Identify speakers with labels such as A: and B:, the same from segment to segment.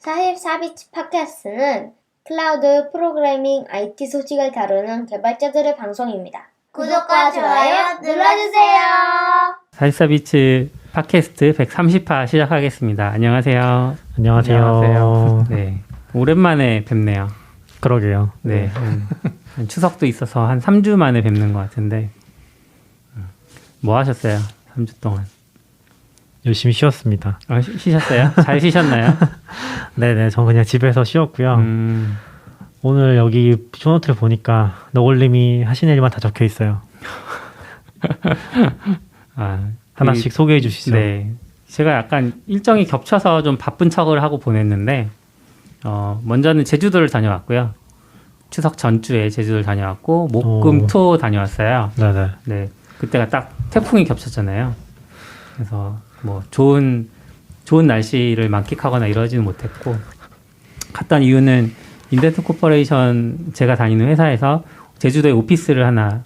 A: 44비치 팟캐스트는 클라우드 프로그래밍 IT 소식을 다루는 개발자들의 방송입니다. 구독과 좋아요 눌러주세요.
B: 44비치 팟캐스트 130화 시작하겠습니다. 안녕하세요.
C: 안녕하세요.
B: 네, 오랜만에 뵙네요.
C: 그러게요.
B: 네, 한 추석도 있어서 한 3주 만에 뵙는 것 같은데 뭐 하셨어요? 3주 동안.
C: 열심히 쉬었습니다.
B: 쉬셨어요? 잘 쉬셨나요?
C: 네네, 전 그냥 집에서 쉬었고요. 오늘 여기 쇼노트를 보니까 너굴님이 하시는 일만 다 적혀 있어요. 하나씩 소개해 주시죠.
B: 네, 제가 약간 일정이 겹쳐서 좀 바쁜 척을 하고 보냈는데 먼저는 제주도를 다녀왔고요. 추석 전주에 제주도를 다녀왔고 목금토 다녀왔어요.
C: 네네.
B: 네, 그때가 딱 태풍이 겹쳤잖아요. 그래서 뭐 좋은 날씨를 만끽하거나 이러지는 못했고, 갔던 이유는 인덴트 코퍼레이션 제가 다니는 회사에서 제주도에 오피스를 하나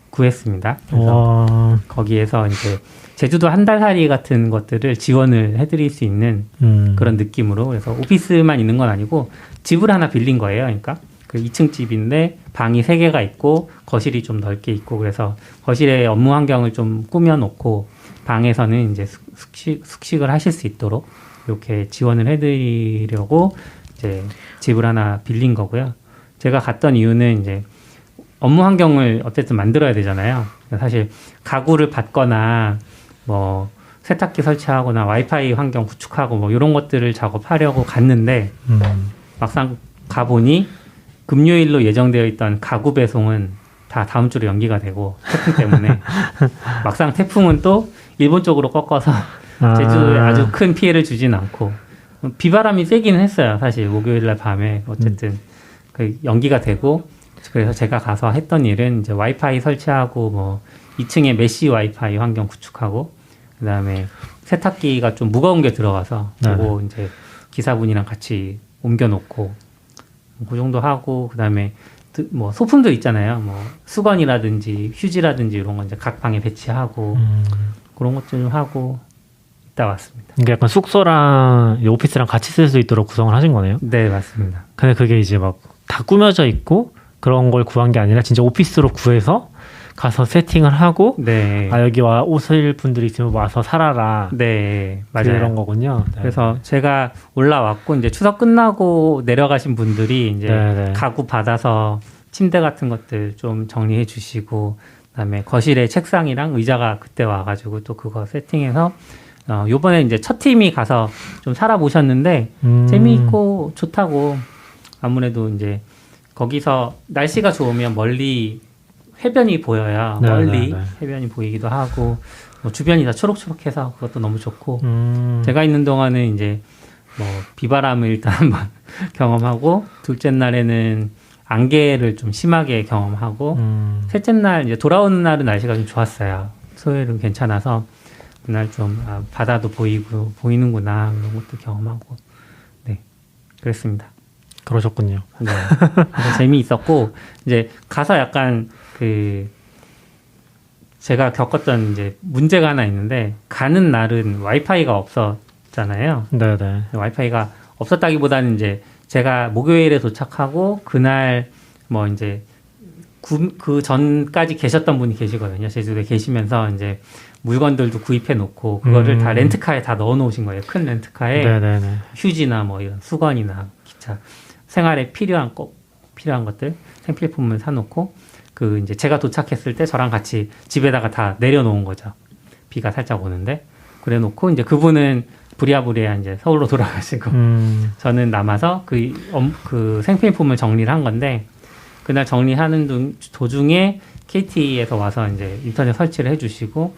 B: 구했습니다. 그래서 거기에서 이제 제주도 한 달 살이 같은 것들을 지원을 해드릴 수 있는 그런 느낌으로, 그래서 오피스만 있는 건 아니고 집을 하나 빌린 거예요. 그러니까 그 2층 집인데 방이 3개가 있고 거실이 좀 넓게 있고, 그래서 거실에 업무 환경을 좀 꾸며놓고 방에서는 이제 숙식을 하실 수 있도록 이렇게 지원을 해드리려고 이제 집을 하나 빌린 거고요. 제가 갔던 이유는 이제 업무 환경을 어쨌든 만들어야 되잖아요. 사실 가구를 받거나 뭐 세탁기 설치하거나 와이파이 환경 구축하고 뭐 이런 것들을 작업하려고 갔는데 막상 가보니 금요일로 예정되어 있던 가구 배송은 다 다음 주로 연기가 되고, 태풍 때문에 막상 태풍은 또 일본 쪽으로 꺾어서 제주도에 아주 큰 피해를 주진 않고, 비바람이 세기는 했어요. 사실 목요일날 밤에 어쨌든 그 연기가 되고, 그래서 제가 가서 했던 일은 이제 와이파이 설치하고 뭐 2층에 메시 와이파이 환경 구축하고, 그다음에 세탁기가 좀 무거운 게 들어가서 그거 이제 기사분이랑 같이 옮겨놓고 그 정도 하고, 그다음에 뭐 소품들 있잖아요. 뭐 수건이라든지 휴지라든지 이런 거 이제 각 방에 배치하고 그런 것들 좀 하고 있다 왔습니다.
C: 이게 약간 숙소랑 오피스랑 같이 쓸 수 있도록 구성을 하신 거네요?
B: 네, 맞습니다.
C: 근데 그게 이제 막 다 꾸며져 있고 그런 걸 구한 게 아니라 진짜 오피스로 구해서 가서 세팅을 하고,
B: 네.
C: 여기 오실 분들이 있으면 와서 살아라.
B: 네, 맞아요.
C: 그런 거군요. 네.
B: 그래서 제가 올라왔고 이제 추석 끝나고 내려가신 분들이 이제 가구 받아서 침대 같은 것들 좀 정리해 주시고, 그다음에 거실에 책상이랑 의자가 그때 와가지고 또 그거 세팅해서 요번에 이제 첫 팀이 가서 좀 살아보셨는데 재미있고 좋다고. 아무래도 이제 거기서 날씨가 좋으면 멀리 해변이 보여야 멀리 해변이 보이기도 하고, 뭐 주변이 다 초록초록해서 그것도 너무 좋고, 제가 있는 동안은 이제 뭐 비바람을 일단 한번 경험하고, 둘째 날에는 안개를 좀 심하게 경험하고, 셋째 날 이제 돌아오는 날은 날씨가 좀 좋았어요. 토요일은 괜찮아서 그날 좀 바다도 보이는구나 이런 것도 경험하고, 네, 그랬습니다.
C: 그러셨군요.
B: 네, 그래서 재미있었고, 이제 가서 약간 제가 겪었던 이제 문제가 하나 있는데, 가는 날은 와이파이가 없었잖아요.
C: 네네.
B: 와이파이가 없었다기보다는 이제 제가 목요일에 도착하고 그날 뭐 이제 그 전까지 계셨던 분이 계시거든요. 제주도에 계시면서 이제 물건들도 구입해 놓고 그거를 다 렌트카에 다 넣어 놓으신 거예요. 큰 렌트카에.
C: 네네네.
B: 휴지나 뭐 이런 수건이나 기타 생활에 필요한 것들, 생필품을 사놓고, 그 이제 제가 도착했을 때 저랑 같이 집에다가 다 내려놓은 거죠. 비가 살짝 오는데 그래놓고 이제 그분은 부랴부랴 이제 서울로 돌아가시고 저는 남아서 그 생필품을 정리를 한 건데, 그날 정리하는 도중에 KT에서 와서 이제 인터넷 설치를 해주시고,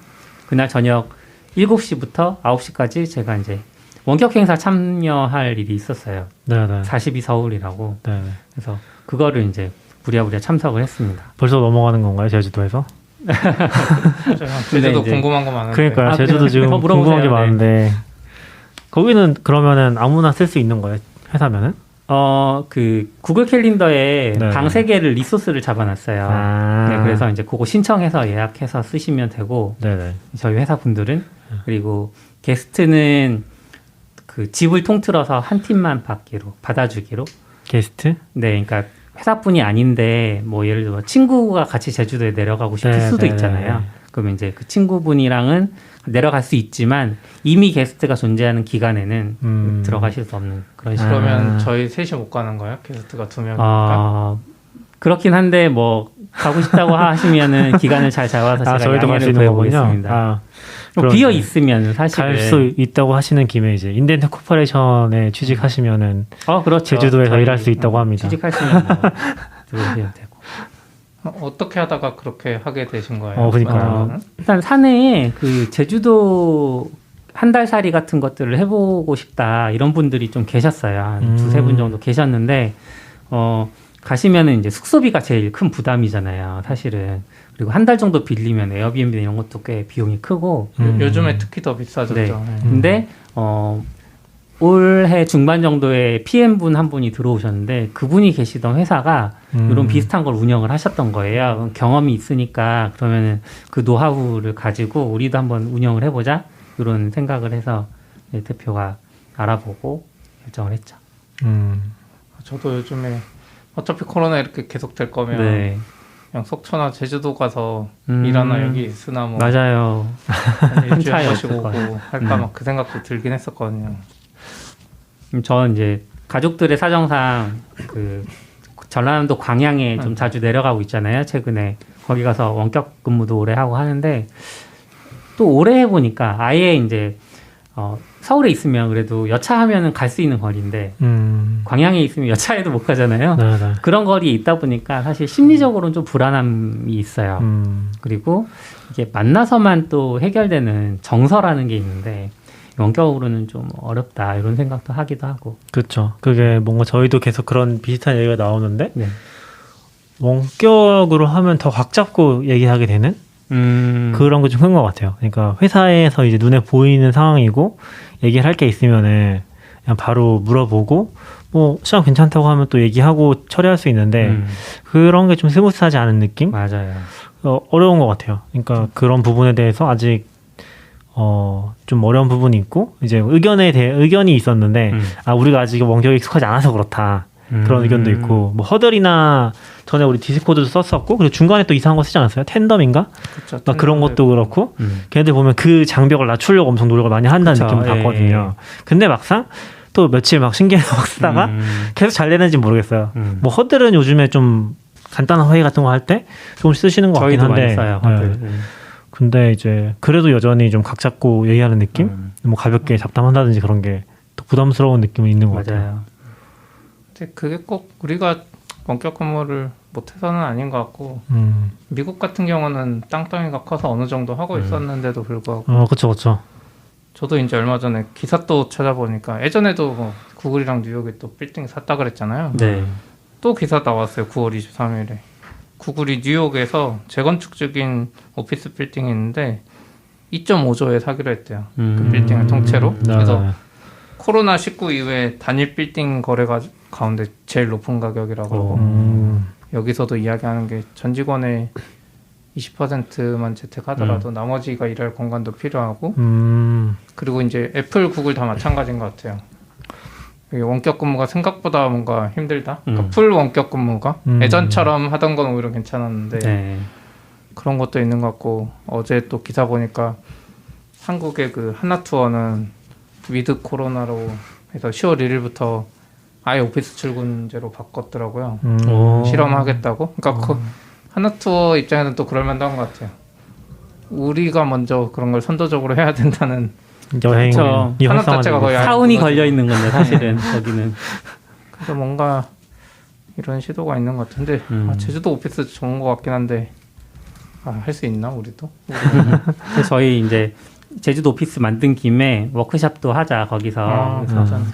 B: 그날 저녁 7시부터 9시까지 제가 이제 원격 행사 참여할 일이 있었어요.
C: 네네.
B: 42 서울이라고.
C: 네네.
B: 그래서 그거를 이제 부랴부랴 참석을 했습니다.
C: 벌써 넘어가는 건가요, 제주도에서?
D: 제주도 궁금한 거 많은데.
C: 그러니까요. 제주도 지금 궁금한 게 많은데. 거기는 그러면은 아무나 쓸 수 있는 거예요, 회사면은?
B: 그 구글 캘린더에
C: 네네.
B: 방 3개를 리소스를 잡아놨어요. 네, 그래서 이제 그거 신청해서 예약해서 쓰시면 되고,
C: 네네.
B: 저희 회사 분들은. 그리고 게스트는 그 집을 통틀어서 한 팀만 받아주기로.
C: 게스트?
B: 네, 그러니까 회사뿐이 아닌데 뭐 예를 들어 친구가 같이 제주도에 내려가고 싶을
C: 네,
B: 수도
C: 네,
B: 있잖아요.
C: 네.
B: 그러면 이제 그 친구분이랑은 내려갈 수 있지만 이미 게스트가 존재하는 기간에는 들어가실 수 없는 그런 식으로.
D: 그러면 저희 셋이 못 가는 거예요? 게스트가 2명이니까?
B: 그렇긴 한데 뭐 가고 싶다고 하시면은 기간을 잘 잡아서 제가
C: 저희도 갈 수
B: 양해를
C: 있는 거군요.
B: 구해보겠습니다. 뭐 비어 있으면 사실은
C: 갈 수 있다고 하시는 김에 이제 인덴트 코퍼레이션에 취직하시면은
B: 그렇죠.
C: 제주도에서
B: 저희
C: 일할 수 있다고 합니다.
B: 취직하시면 뭐 들어오셔도 되고.
D: 어떻게 하다가 그렇게 하게 되신 거예요?
C: 그러니까요.
B: 일단 사내에 그 제주도 한 달 살이 같은 것들을 해보고 싶다 이런 분들이 좀 계셨어요. 한 두세 분 정도 계셨는데 가시면은 이제 숙소비가 제일 큰 부담이잖아요, 사실은. 그리고 한 달 정도 빌리면 에어비앤비 이런 것도 꽤 비용이 크고.
D: 요즘에 특히 더 비싸졌죠.
B: 네.
D: 네.
B: 근데 올해 중반 정도에 PM 분 한 분이 들어오셨는데 그분이 계시던 회사가 이런 비슷한 걸 운영을 하셨던 거예요. 경험이 있으니까 그러면은 그 노하우를 가지고 우리도 한번 운영을 해보자 이런 생각을 해서 대표가 알아보고 결정을 했죠.
D: 저도 요즘에 어차피 코로나 이렇게 계속 될 거면
B: 네.
D: 그냥 속초나 제주도 가서 일하나 여기 있으나 뭐
B: 맞아요.
D: 한 일주일
B: 차이
D: 한 번씩
B: 없을
D: 오고
B: 거예요.
D: 할까 막 그 생각도 들긴 했었거든요.
B: 저는 이제 가족들의 사정상 그 전라남도 광양에 좀 자주 내려가고 있잖아요. 최근에 거기 가서 원격 근무도 오래 하고 하는데 또 오래 해보니까 아예 이제 서울에 있으면 그래도 여차하면은 갈 수 있는 거리인데 광양에 있으면 여차해도 못 가잖아요.
C: 네.
B: 그런 거리에 있다 보니까 사실 심리적으로는 좀 불안함이 있어요. 그리고 이게 만나서만 또 해결되는 정서라는 게 있는데 원격으로는 좀 어렵다 이런 생각도 하기도 하고.
C: 그렇죠. 그게 뭔가 저희도 계속 그런 비슷한 얘기가 나오는데
B: 네.
C: 원격으로 하면 더 각 잡고 얘기하게 되는 그런 게 좀 큰 것 같아요. 그러니까 회사에서 이제 눈에 보이는 상황이고 얘기를 할 게 있으면은 그냥 바로 물어보고 뭐 시간 괜찮다고 하면 또 얘기하고 처리할 수 있는데 그런 게 좀 스무스하지 않은 느낌?
B: 맞아요.
C: 어려운 것 같아요. 그러니까 그런 부분에 대해서 아직 좀 어려운 부분이 있고 이제 의견이 있었는데 우리가 아직 원격에 익숙하지 않아서 그렇다. 그런 의견도 있고 뭐 허들이나 전에 우리 디스코드도 썼었고 그리고 중간에 또 이상한 거 쓰지 않았어요? 텐덤인가?
D: 그쵸,
C: 막 그런 것도 그렇고 걔네들 보면 그 장벽을 낮추려고 엄청 노력을 많이 한다는
B: 그쵸,
C: 느낌을 받거든요. 근데 막상 또 며칠 막 신기해서 막 쓰다가 계속 잘 되는지 모르겠어요. 뭐 허들은 요즘에 좀 간단한 회의 같은 거 할 때 조금 쓰시는 것 같긴
B: 저희도
C: 한데
B: 많이 써요. 허들.
C: 근데 이제 그래도 여전히 좀 각 잡고 얘기하는 느낌? 뭐 가볍게 잡담한다든지 그런 게 또 부담스러운 느낌은 있는 것 같아요.
B: 맞아요.
D: 근데 그게 꼭 우리가 원격 근무를 못해서는 아닌 것 같고 미국 같은 경우는 땅덩이가 커서 어느 정도 하고 있었는데도 불구하고
C: 그쵸.
D: 저도 이제 얼마 전에 기사 또 찾아보니까 예전에도 뭐 구글이랑 뉴욕에 또 빌딩 샀다 그랬잖아요.
B: 네.
D: 또 기사 나왔어요. 9월 23일에. 구글이 뉴욕에서 재건축 중인 오피스 빌딩이 있는데 2.5조에 사기로 했대요. 그 빌딩을 통째로. 그래서 코로나19 이후에 단일 빌딩 거래가 가운데 제일 높은 가격이라고 그러고 여기서도 이야기하는 게 전 직원의 20%만 재택하더라도 나머지가 일할 공간도 필요하고 그리고 이제 애플, 구글 다 마찬가지인 것 같아요. 이게 원격 근무가 생각보다 뭔가 힘들다. 그러니까 풀 원격 근무가 예전처럼 하던 건 오히려 괜찮았는데
B: 네.
D: 그런 것도 있는 것 같고 어제 또 기사 보니까 한국의 그 하나투어는 위드 코로나로 해서 10월 1일부터 아예 오피스 출근제로 바꿨더라고요. 실험하겠다고. 그러니까 하나투어 입장에서는 또 그럴만한 것 같아요. 우리가 먼저 그런 걸 선도적으로 해야 된다는
C: 여행
D: 하나 자체가 거의
B: 사운이 걸려 있는 건데 사실은 거기는.
D: 그래서 뭔가 이런 시도가 있는 것 같은데 제주도 오피스 좋은 것 같긴 한데 할 수 있나 우리도?
B: 그래서 저희 이제 제주도 오피스 만든 김에 워크숍도 하자 거기서.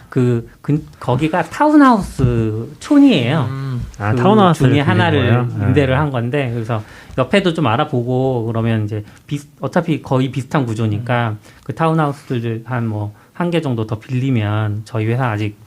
B: 그래서 거기가 타운하우스 촌이에요. 그
C: 타운하우스
B: 중에 하나를 임대를 한 건데 그래서 옆에도 좀 알아보고 그러면 이제 어차피 거의 비슷한 구조니까 그 타운하우스들 한 개 정도 더 빌리면 저희 회사 아직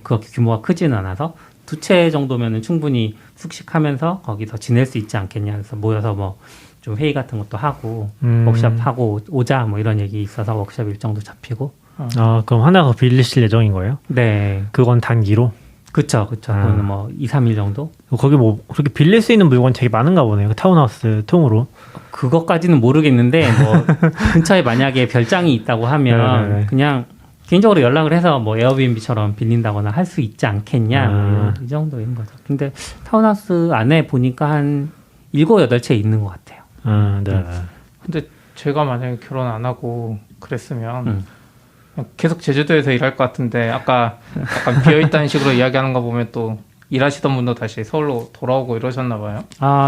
B: 그렇게 규모가 크지는 않아서 2채 정도면은 충분히 숙식하면서 거기서 지낼 수 있지 않겠냐. 그래서 모여서 뭐 좀 회의 같은 것도 하고 워크숍 하고 오자 뭐 이런 얘기 있어서 워크숍 일정도 잡히고
C: 아, 그럼 하나 더 빌리실 예정인 거예요?
B: 네.
C: 그건 단기로?
B: 그쵸. 그거는 뭐 2, 3일 정도?
C: 거기 뭐 그렇게 빌릴 수 있는 물건이 되게 많은가 보네요. 그 타운하우스 통으로.
B: 그것까지는 모르겠는데 뭐 근처에 만약에 별장이 있다고 하면
C: 네네네.
B: 그냥 개인적으로 연락을 해서 뭐 에어비앤비처럼 빌린다거나 할 수 있지 않겠냐 뭐 이 정도인 거죠. 근데 타운하우스 안에 보니까 한 7, 8채 있는 것 같아요.
C: 네.
D: 근데 제가 만약에 결혼 안 하고 그랬으면 그냥 계속 제주도에서 일할 것 같은데 아까 약간 비어있다는 식으로 이야기하는 거 보면 또 일하시던 분도 다시 서울로 돌아오고 이러셨나 봐요.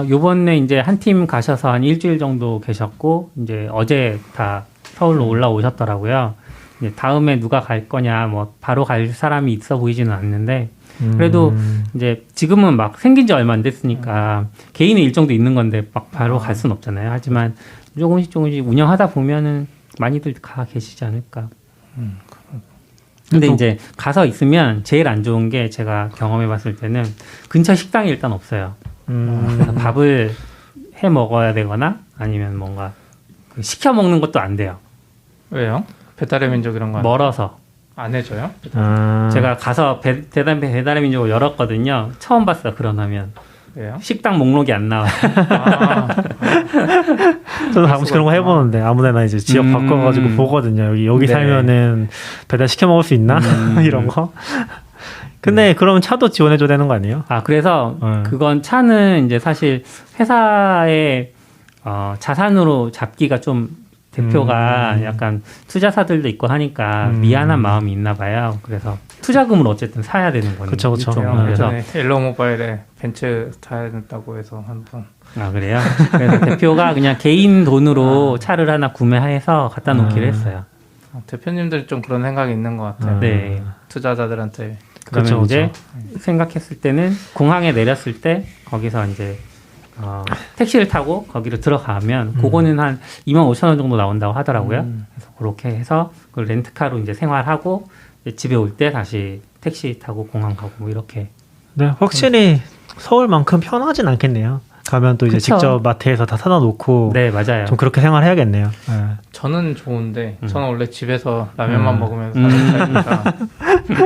B: 요번에 이제 한 팀 가셔서 한 일주일 정도 계셨고 이제 어제 다 서울로 올라오셨더라고요. 이제 다음에 누가 갈 거냐 뭐 바로 갈 사람이 있어 보이지는 않는데 그래도 이제 지금은 막 생긴 지 얼마 안 됐으니까 개인의 일정도 있는 건데 막 바로 갈 수는 없잖아요. 하지만 조금씩 운영하다 보면은 많이들 가 계시지 않을까. 근데 이제 가서 있으면 제일 안 좋은 게 제가 경험해 봤을 때는 근처 식당이 일단 없어요. 그래서 밥을 해 먹어야 되거나 아니면 뭔가 시켜 먹는 것도 안 돼요.
D: 왜요? 배달의 민족 이런 거
B: 멀어서.
D: 안 해줘요?
B: 제가 가서 배달의 민족을 열었거든요. 처음 봤어요. 그런 화면.
D: 왜요?
B: 식당 목록이 안 나와요.
C: 저도 가끔씩 그런 거 해보는데 아무데나 이제 지역 바꿔가지고 보거든요. 여기
B: 네.
C: 살면은 배달 시켜 먹을 수 있나? 이런 거. 근데 그러면 차도 지원해줘야 되는 거 아니에요?
B: 그래서 그건 차는 이제 사실 회사의 자산으로 잡기가 좀 대표가 약간 투자사들도 있고 하니까 미안한 마음이 있나 봐요. 그래서 투자금을 어쨌든 사야 되는 거니까.
C: 그쵸.
B: 그래서
D: 엘로 모바일에 벤츠 타야 된다고 해서 한번.
B: 그래요? 그래서 대표가 그냥 개인 돈으로 차를 하나 구매해서 갖다 놓기로 했어요.
D: 대표님들 좀 그런 생각이 있는 것 같아요.
B: 네.
D: 투자자들한테.
B: 그러면 이제 생각했을 때는 공항에 내렸을 때 거기서 이제 택시를 타고 거기로 들어가면 그거는 한 25,000원 정도 나온다고 하더라고요. 그래서 그렇게 해서 그 렌트카로 이제 생활하고 이제 집에 올 때 다시 택시 타고 공항 가고 뭐 이렇게.
C: 네, 확실히 서울만큼 편하진 않겠네요. 가면 또 이제
B: 그쵸.
C: 직접 마트에서 다 사다 놓고
B: 네, 맞아요.
C: 좀 그렇게 생활해야겠네요. 네.
D: 저는 좋은데 저는 원래 집에서 라면만 먹으면서 사는 스타일이니까.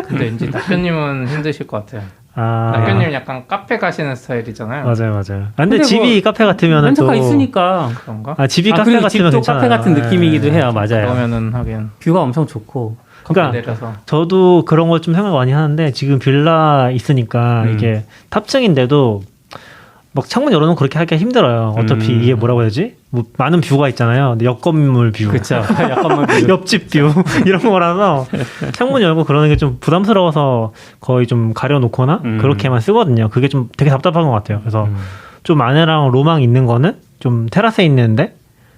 D: 근데 이제 낙변님은 힘드실 것 같아요. 낙변님 약간 카페 가시는 스타일이잖아요.
C: 맞아요. 근데
B: 근데
C: 집이 카페 같으면
B: 렌트카
C: 또
B: 있으니까.
D: 그런가?
C: 집이 카페
B: 그리고
C: 같으면
B: 집도
C: 괜찮아요.
B: 카페 같은 느낌이기도 해요. 맞아요.
D: 그러면은 하긴
B: 뷰가 엄청 좋고.
C: 그러니까
D: 내려서.
C: 저도 그런 걸 좀 생각 많이 하는데 지금 빌라 있으니까 이게 탑층인데도 막 창문 열어놓으면 그렇게 하기가 힘들어요. 어차피 이게 뭐라고 해야지? 뭐 많은 뷰가 있잖아요. 근데 옆건물 뷰,
B: 그렇죠. 약간만 뷰.
C: 옆집 뷰 이런 거라서 창문 열고 그러는 게 좀 부담스러워서 거의 좀 가려놓거나 그렇게만 쓰거든요. 그게 좀 되게 답답한 것 같아요. 그래서 좀 아내랑 로망 있는 거는 좀 테라스에 있는데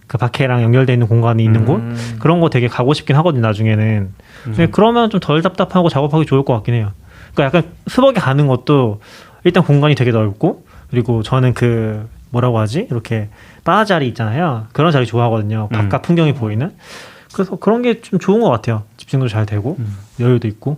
C: 그 밖에랑 연결되어 있는 공간이 있는 곳 그런 거 되게 가고 싶긴 하거든요. 나중에는. 근데 그러면 좀 덜 답답하고 작업하기 좋을 것 같긴 해요. 그러니까 약간 스벅에 가는 것도 일단 공간이 되게 넓고 그리고 저는 그 뭐라고 하지? 이렇게 바 자리 있잖아요. 그런 자리 좋아하거든요. 바깥 풍경이 보이는. 그래서 그런 게 좀 좋은 것 같아요. 집중도 잘 되고 여유도 있고.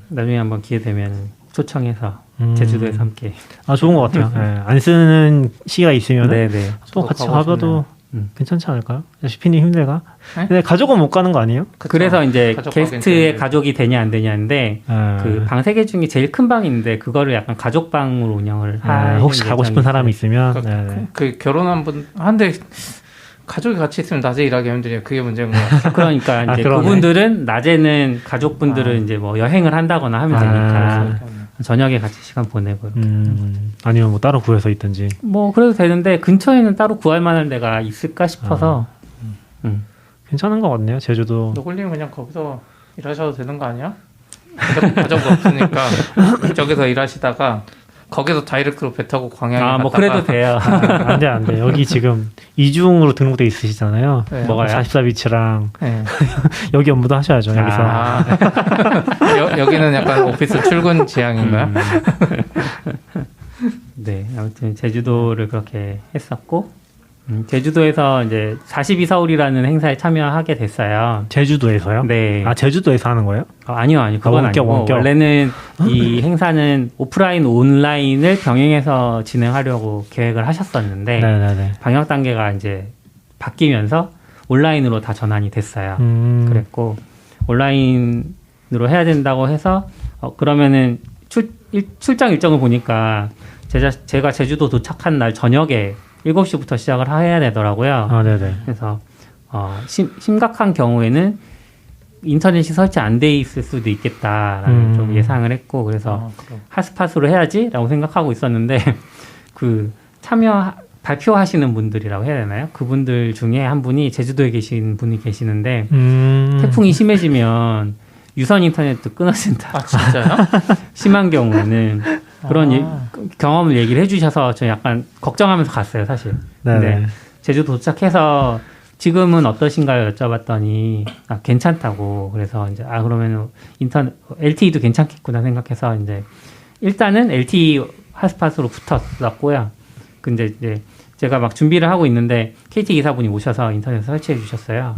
B: 나중에 한번 기회 되면 초청해서 제주도에서 함께.
C: 좋은 것 같아요. 네. 안 쓰는 시기가 있으면
B: 네네.
C: 또 같이
D: 가고
C: 가봐도 괜찮지 않을까요? 시피님 힘들까?
D: 네?
C: 근데 가족은 못 가는 거 아니에요?
B: 그래서 이제
D: 가족
B: 게스트의
D: 가긴
B: 가족이 되냐 안 되냐인데 그 방 3개 중에 제일 큰 방인데 그거를 약간 가족방으로 운영을 할
C: 혹시 가고 싶은
B: 예정이
C: 사람이
B: 있어요.
C: 있으면
D: 그 결혼한 분 한데 가족이 같이 있으면 낮에 일하기 힘들어요. 그게 문제인 것 같아요.
B: 그러니까 이제
C: 그러네.
B: 그분들은 낮에는 가족분들은 이제 뭐 여행을 한다거나 하면 되니까 저녁에 같이 시간 보내고 이렇게.
C: 아니면 뭐 따로 구해서 있든지.
B: 뭐 그래도 되는데 근처에는 따로 구할 만한 데가 있을까 싶어서
C: 괜찮은 것 같네요. 제주도.
D: 노골님 그냥 거기서 일하셔도 되는 거 아니야? 가족 없으니까 저기서 일하시다가 거기서 다이렉트로 배 타고 광양에 갔다가
B: 뭐 그래도 돼요.
C: 안 돼. 여기 지금 이중으로 등록돼 있으시잖아요.
D: 네.
B: 뭐가요?
C: 44비치랑
D: 네.
C: 여기 업무도 하셔야죠. 여기서.
D: 여기는 약간 오피스 출근 지향인가요?
B: 네, 아무튼 제주도를 그렇게 했었고 제주도에서 이제 42서울이라는 행사에 참여하게 됐어요.
C: 제주도에서요?
B: 네.
C: 제주도에서 하는 거예요?
B: 아니요. 그건 아니고
C: 원격.
B: 원래는 이 행사는 오프라인, 온라인을 병행해서 진행하려고 계획을 하셨었는데
C: 네네네.
B: 방역 단계가 이제 바뀌면서 온라인으로 다 전환이 됐어요. 그랬고 온라인으로 해야 된다고 해서 그러면은 출장 일정을 보니까 제가 제주도 도착한 날 저녁에 7시부터 시작을 해야 되더라고요.
C: 아, 네네.
B: 그래서 심각한 경우에는 인터넷이 설치 안 돼 있을 수도 있겠다라는 좀 예상을 했고 그래서 핫스팟으로 해야지라고 생각하고 있었는데 그 발표하시는 분들이라고 해야 되나요? 그분들 중에 한 분이 제주도에 계신 분이 계시는데 태풍이 심해지면 유선 인터넷도 끊어진다.
D: 아 진짜요?
B: 심한 경우에는 그런 경험을 얘기를 해주셔서 저 약간 걱정하면서 갔어요, 사실. 근데 제주도 도착해서 지금은 어떠신가요? 여쭤봤더니 괜찮다고. 그래서 이제 그러면 LTE도 괜찮겠구나 생각해서 이제 일단은 LTE 핫스팟으로 붙었었고요. 근데 이제 제가 막 준비를 하고 있는데 KT 기사분이 오셔서 인터넷 설치해 주셨어요.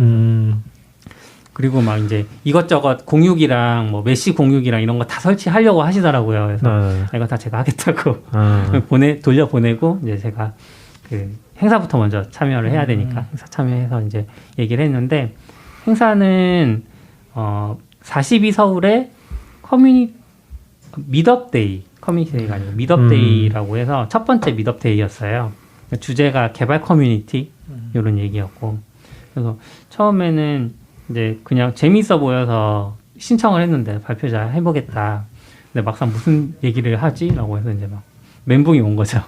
B: 그리고 막 이제 이것저것 공유기랑 뭐 메시 공유기랑 이런 거 다 설치하려고 하시더라고요. 그래서 이거 다 제가 하겠다고 돌려보내고 이제 제가 그 행사부터 먼저 참여를 해야 되니까 행사 참여해서 이제 얘기를 했는데 행사는 42서울의 미덥데이 커뮤니티가 아니고 미덥데이라고 해서 첫 번째 미덥데이였어요. 주제가 개발 커뮤니티 이런 얘기였고 그래서 처음에는 이제 그냥 재미있어 보여서 신청을 했는데 발표 잘 해보겠다. 근데 막상 무슨 얘기를 하지라고 해서 이제 막 멘붕이 온 거죠.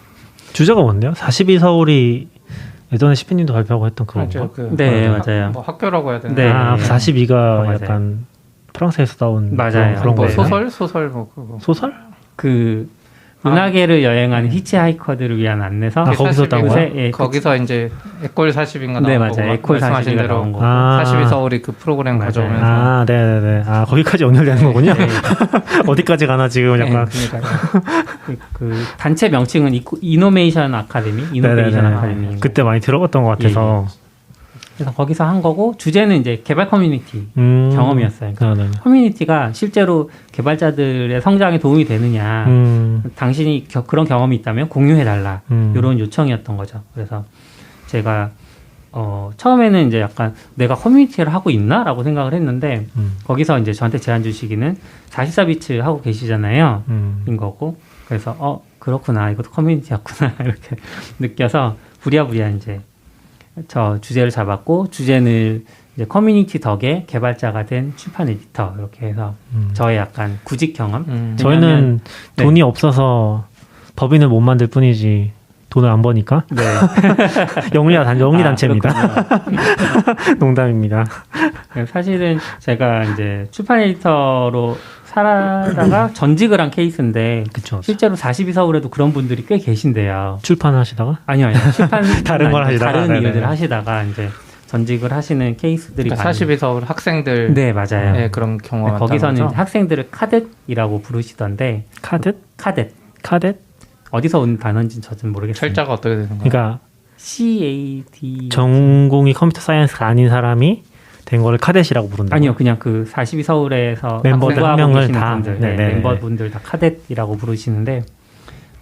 C: 주제가 뭔데요? 42서울이 예전에 시피님도 발표하고 했던 그건가?
B: 네, 맞아요.
D: 뭐 학교라고 해야 되나?
B: 네.
C: 42가
B: 맞아요.
C: 약간 프랑스에서 나온
B: 맞아요.
C: 그런
D: 뭐
C: 거예요.
D: 소설 뭐 그거.
C: 소설?
B: 그 은하계를 여행하는 히치하이커들을 위한 안내서
C: 거기서 따온 거야?
B: 예,
D: 거기서 이제 에콜 40인가
B: 네,
D: 나온 거고
B: 맞아요. 에콜
D: 말씀하신
B: 40이
D: 대로
B: 나온 거고
D: 42서울이 그 프로그램
B: 맞아요.
D: 가져오면서
C: 네네네. 거기까지 연결되는 거군요.
B: 네.
C: 어디까지 가나 지금 약간.
B: 그 단체 명칭은 이노베이션 아카데미, 이노베이션 아카데미.
C: 그때 많이 들어봤던 것 같아서.
B: 그래서 거기서 한 거고 주제는 이제 개발 커뮤니티 경험이었어요. 그러니까 커뮤니티가 실제로 개발자들의 성장에 도움이 되느냐, 당신이 그런 경험이 있다면 공유해달라 이런 요청이었던 거죠. 그래서 제가 처음에는 이제 약간 내가 커뮤니티를 하고 있나라고 생각을 했는데 거기서 이제 저한테 제안 주시기는 44비츠 하고 계시잖아요. 인 거고 그래서 그렇구나 이것도 커뮤니티였구나 이렇게 느껴서 부랴부랴 이제 저 주제를 잡았고 주제는 이제 커뮤니티 덕에 개발자가 된 출판 에디터 이렇게 해서 저의 약간 구직 경험.
C: 저희는 돈이 없어서 법인을 못 만들 뿐이지 돈을 안 버니까.
B: 네.
C: 영리 단체입니다. 농담입니다.
B: 사실은 제가 이제 출판 에디터로 살아다가 전직을 한 케이스인데
C: 그쵸.
B: 실제로 42서울에도 그런 분들이 꽤 계신데요.
C: 출판하시다가?
B: 아니요. 출판
C: 다른 걸 하시다가
B: 다른 일을 하시다가 이제 전직을 하시는 케이스들이
D: 그러니까 42서울 학생들
B: 네, 맞아요.
D: 네, 그런 경험
B: 거기서는 학생들을 카뎃이라고 부르시던데 카뎃? 어디서 온 단어인지는 저는 모르겠어요.
D: 철자가 어떻게 되는 거예요?
C: 그러니까
B: CAD
C: 전공이 컴퓨터 사이언스가 아닌 사람이 된 거를 카뎃이라고 부른다.
B: 아니요, 그냥 그 42서울에서
C: 멤버들 한 명을 다
B: 멤버분들 다 카뎃이라고 부르시는데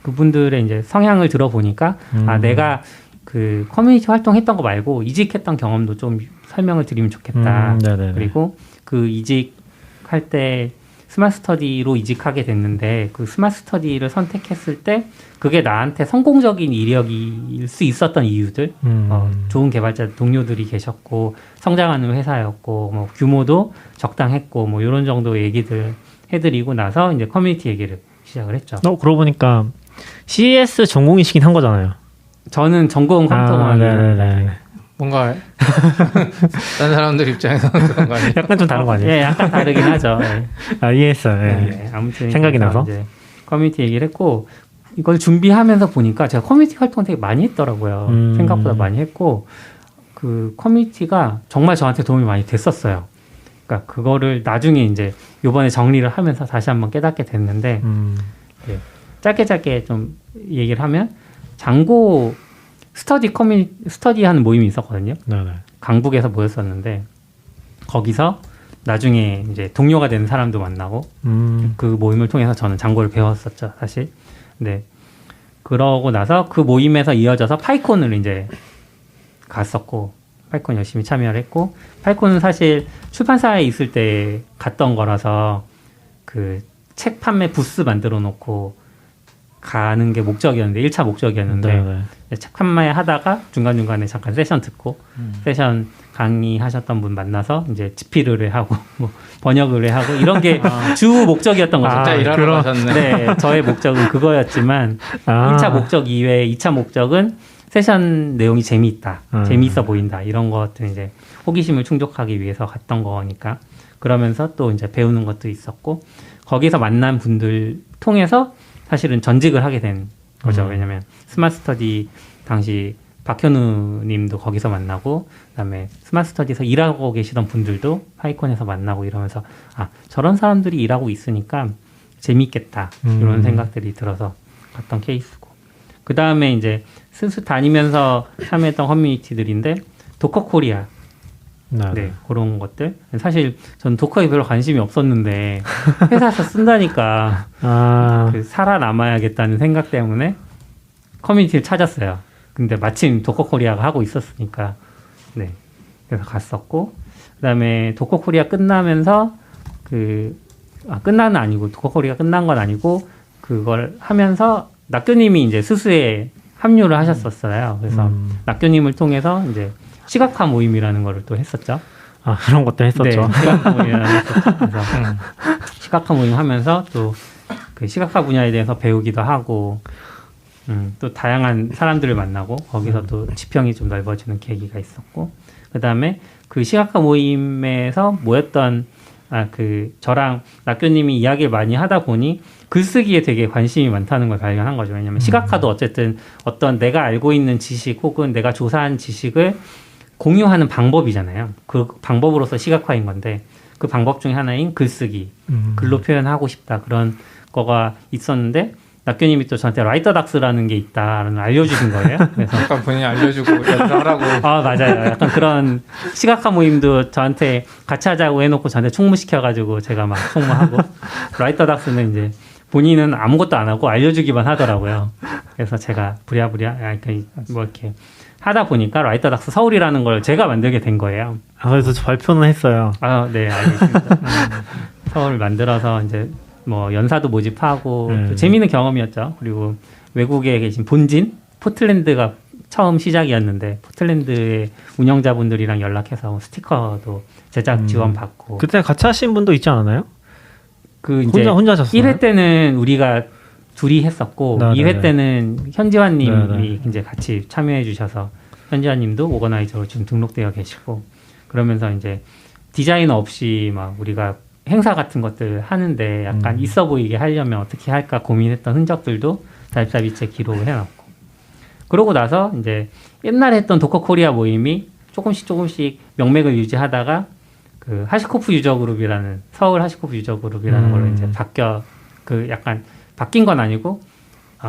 B: 그분들의 이제 성향을 들어보니까 내가 그 커뮤니티 활동했던 거 말고 이직했던 경험도 좀 설명을 드리면 좋겠다. 그리고 그 이직할 때 스마트 스터디로 이직하게 됐는데 그 스마트 스터디를 선택했을 때 그게 나한테 성공적인 이력일 수 있었던 이유들 좋은 개발자 동료들이 계셨고 성장하는 회사였고 뭐 규모도 적당했고 뭐 이런 정도 얘기들 해드리고 나서 이제 커뮤니티 얘기를 시작을 했죠.
C: 그러고 보니까 CES 전공이시긴 한 거잖아요.
B: 저는 전공 컴퓨터공학이에요.
D: 뭔가 다른 사람들 입장에서는 그런 거 아니에요?
C: 약간 좀 다른 거 아니에요?
B: 예, 약간 다르긴 하죠. 네.
C: 이해했어요.
B: 네, 아무튼
C: 생각이 나서
B: 이제 커뮤니티 얘기를 했고 이걸 준비하면서 보니까 제가 커뮤니티 활동 되게 많이 했더라고요. 생각보다 많이 했고 그 커뮤니티가 정말 저한테 도움이 많이 됐었어요. 그러니까 그거를 나중에 이제 요번에 정리를 하면서 다시 한번 깨닫게 됐는데 네, 짧게 좀 얘기를 하면 장고 스터디 하는 모임이 있었거든요. 강북에서 모였었는데 거기서 나중에 이제 동료가 되는 사람도 만나고 그 모임을 통해서 저는 장고를 배웠었죠, 사실. 네. 그러고 나서 그 모임에서 이어져서 파이콘을 이제 갔었고 파이콘 열심히 참여를 했고 파이콘은 사실 출판사에 있을 때 갔던 거라서 그 책 판매 부스 만들어 놓고 가는 게 목적이었는데 1차 목적이었는데 책 판매 하다가 중간중간에 잠깐 세션 듣고 세션 강의하셨던 분 만나서 이제 집필 의뢰하고 뭐 번역 의뢰하고 이런 게 주 목적이었던 거죠.
D: 진짜 일하러 가셨네.
B: 네, 저의 목적은 그거였지만 1차 목적 이외에 2차 목적은 세션 내용이 재미있다, 재미있어 보인다 이런 것들 이제 호기심을 충족하기 위해서 갔던 거니까 그러면서 또 이제 배우는 것도 있었고 거기서 만난 분들 통해서 사실은 전직을 하게 된 거죠. 왜냐하면 스마트 스터디 당시 박현우 님도 거기서 만나고 그다음에 스마트 스터디에서 일하고 계시던 분들도 파이콘에서 만나고 이러면서 아 저런 사람들이 일하고 있으니까 재미있겠다 이런 생각들이 들어서 갔던 케이스고 그 다음에 이제 스스 다니면서 참여했던 커뮤니티들인데 도커 코리아 네, 그런 것들. 사실 전 도커에 별로 관심이 없었는데 회사에서 쓴다니까 그 살아남아야겠다는 생각 때문에 커뮤니티를 찾았어요. 근데 마침 도커 코리아가 하고 있었으니까 네, 그래서 갔었고 그다음에 도커 코리아 끝나면서 끝나는 아니고 도커 코리아 끝난 건 아니고 그걸 하면서 낙교님이 이제 스스에 합류를 하셨었어요. 그래서 낙교님을 통해서 이제 시각화 모임이라는 거를 또 했었죠.
C: 아 그런 것도 했었죠.
B: 네, 시각화 모임이라는 했었죠. 그래서 시각화 모임 하면서 또 그 시각화 분야에 대해서 배우기도 하고 또 다양한 사람들을 만나고 거기서 또 지평이 좀 넓어지는 계기가 있었고 그 다음에 그 시각화 모임에서 모였던 저랑 낙교님이 이야기를 많이 하다 보니 글쓰기에 되게 관심이 많다는 걸 발견한 거죠. 왜냐하면 시각화도 어쨌든 어떤 내가 알고 있는 지식 혹은 내가 조사한 지식을 공유하는 방법이잖아요. 그 방법으로서 시각화인 건데 그 방법 중에 하나인 글쓰기, 글로 표현하고 싶다 그런 거가 있었는데 낙교님이 또 저한테 라이터닥스라는 게 있다는 알려주신 거예요. 그래서
D: 약간 본인이 알려주고 연주하라고.
B: 아 맞아요. 약간 그런 시각화 모임도 저한테 같이 하자고 해놓고 저한테 총무시켜가지고 제가 막 총무하고 라이터닥스는 이제 본인은 아무것도 안 하고 알려주기만 하더라고요. 그래서 제가 부랴부랴 뭐 이렇게 하다 보니까 라이터닥스 서울이라는 걸 제가 만들게 된 거예요.
C: 아 그래서 발표는 했어요.
B: 아 네 알겠습니다. 서울을 만들어서 이제 뭐 연사도 모집하고 또 재미있는 경험이었죠. 그리고 외국에 계신 본진 포틀랜드가 처음 시작이었는데 포틀랜드의 운영자분들이랑 연락해서 스티커도 제작 지원 받고
C: 그때 같이 하신 분도 있지 않았나요?
B: 그 이제
C: 혼자 하셨어요?
B: 1회 때는 우리가 둘이 했었고 2회 때는 현지환 님이 이제 같이 참여해 주셔서 현지환 님도 오거나이저로 지금 등록되어 계시고 그러면서 이제 디자이너 없이 막 우리가 행사 같은 것들 하는데 약간 있어 보이게 하려면 어떻게 할까 고민했던 흔적들도 달짜비치에 기록을 해놨고 그러고 나서 이제 옛날에 했던 도커 코리아 모임이 조금씩 명맥을 유지하다가 그 하시코프 유저그룹이라는 서울 하시코프 유저그룹이라는 걸로 이제 약간 바뀐 건 아니고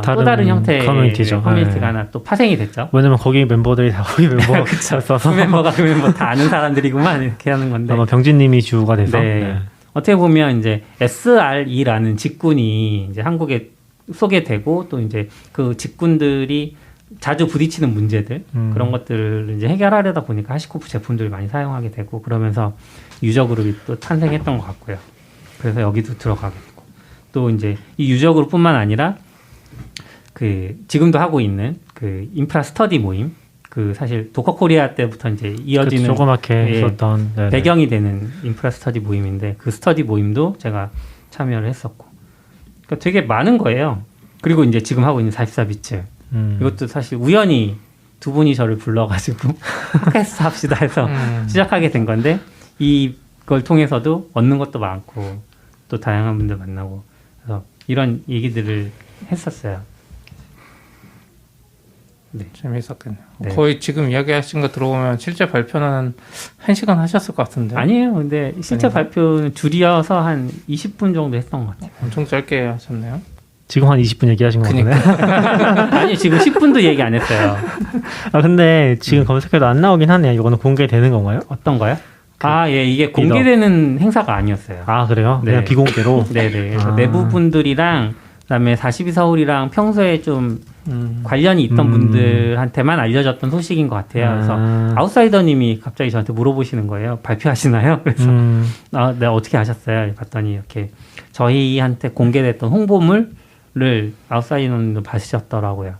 B: 또 다른 형태의 커뮤니티가 하나 또 파생이 됐죠.
C: 왜냐면 거기 멤버들이 다 거기 멤버였어서
B: 그 멤버가 그 멤버 다 아는 사람들이구만 이렇게 하는 건데
C: 아마 병진님이 주가 돼서
B: 네. 어떻게 보면 이제 SRE라는 직군이 이제 한국에 소개되고 또 이제 그 직군들이 자주 부딪히는 문제들 그런 것들을 이제 해결하려다 보니까 하시코프 제품들을 많이 사용하게 되고 그러면서 유저 그룹이 또 탄생했던 것 같고요. 그래서 여기도 들어가게 되고 또 이제 이 유저 그룹뿐만 아니라 그 지금도 하고 있는 그 인프라 스터디 모임 그 사실 도커 코리아 때부터 이제 이어지는
C: 조그맣게 있었던
B: 배경이 되는 인프라 스터디 모임인데 그 스터디 모임도 제가 참여를 했었고 그러니까 되게 많은 거예요. 그리고 이제 지금 하고 있는 44비츠 이것도 사실 우연히 두 분이 저를 불러가지고 팟캐스트 합시다 해서 시작하게 된 건데 이걸 통해서도 얻는 것도 많고 또 다양한 분들 만나고 그래서 이런 얘기들을 했었어요.
D: 네. 재미있었겠네요.
B: 네.
D: 거의 지금 이야기하신 거 들어보면 실제 발표는 1시간 하셨을 것 같은데.
B: 아니에요. 근데 실제 발표는 줄이어서 한 20분 정도 했던 것 같아요.
D: 엄청 짧게 하셨네요.
C: 지금 한 20분 얘기하신 것 같은데.
B: 아니 지금 10분도 얘기 안 했어요.
C: 아 근데 지금 검색해도 안 나오긴 하네요. 이거는 공개되는 건가요?
B: 어떤 거요? 예, 이게 공개되는 행사가 아니었어요.
C: 아 그래요?
B: 네.
C: 그냥 비공개로?
B: 네네. 그래서 내부 분들이랑 그다음에 42서울이랑 평소에 좀 관련이 있던 분들한테만 알려졌던 소식인 것 같아요. 그래서 아웃사이더님이 갑자기 저한테 물어보시는 거예요. 발표하시나요? 그래서 네, 어떻게 하셨어요? 봤더니 이렇게 저희한테 공개됐던 홍보물을 아웃사이더님도 받으셨더라고요.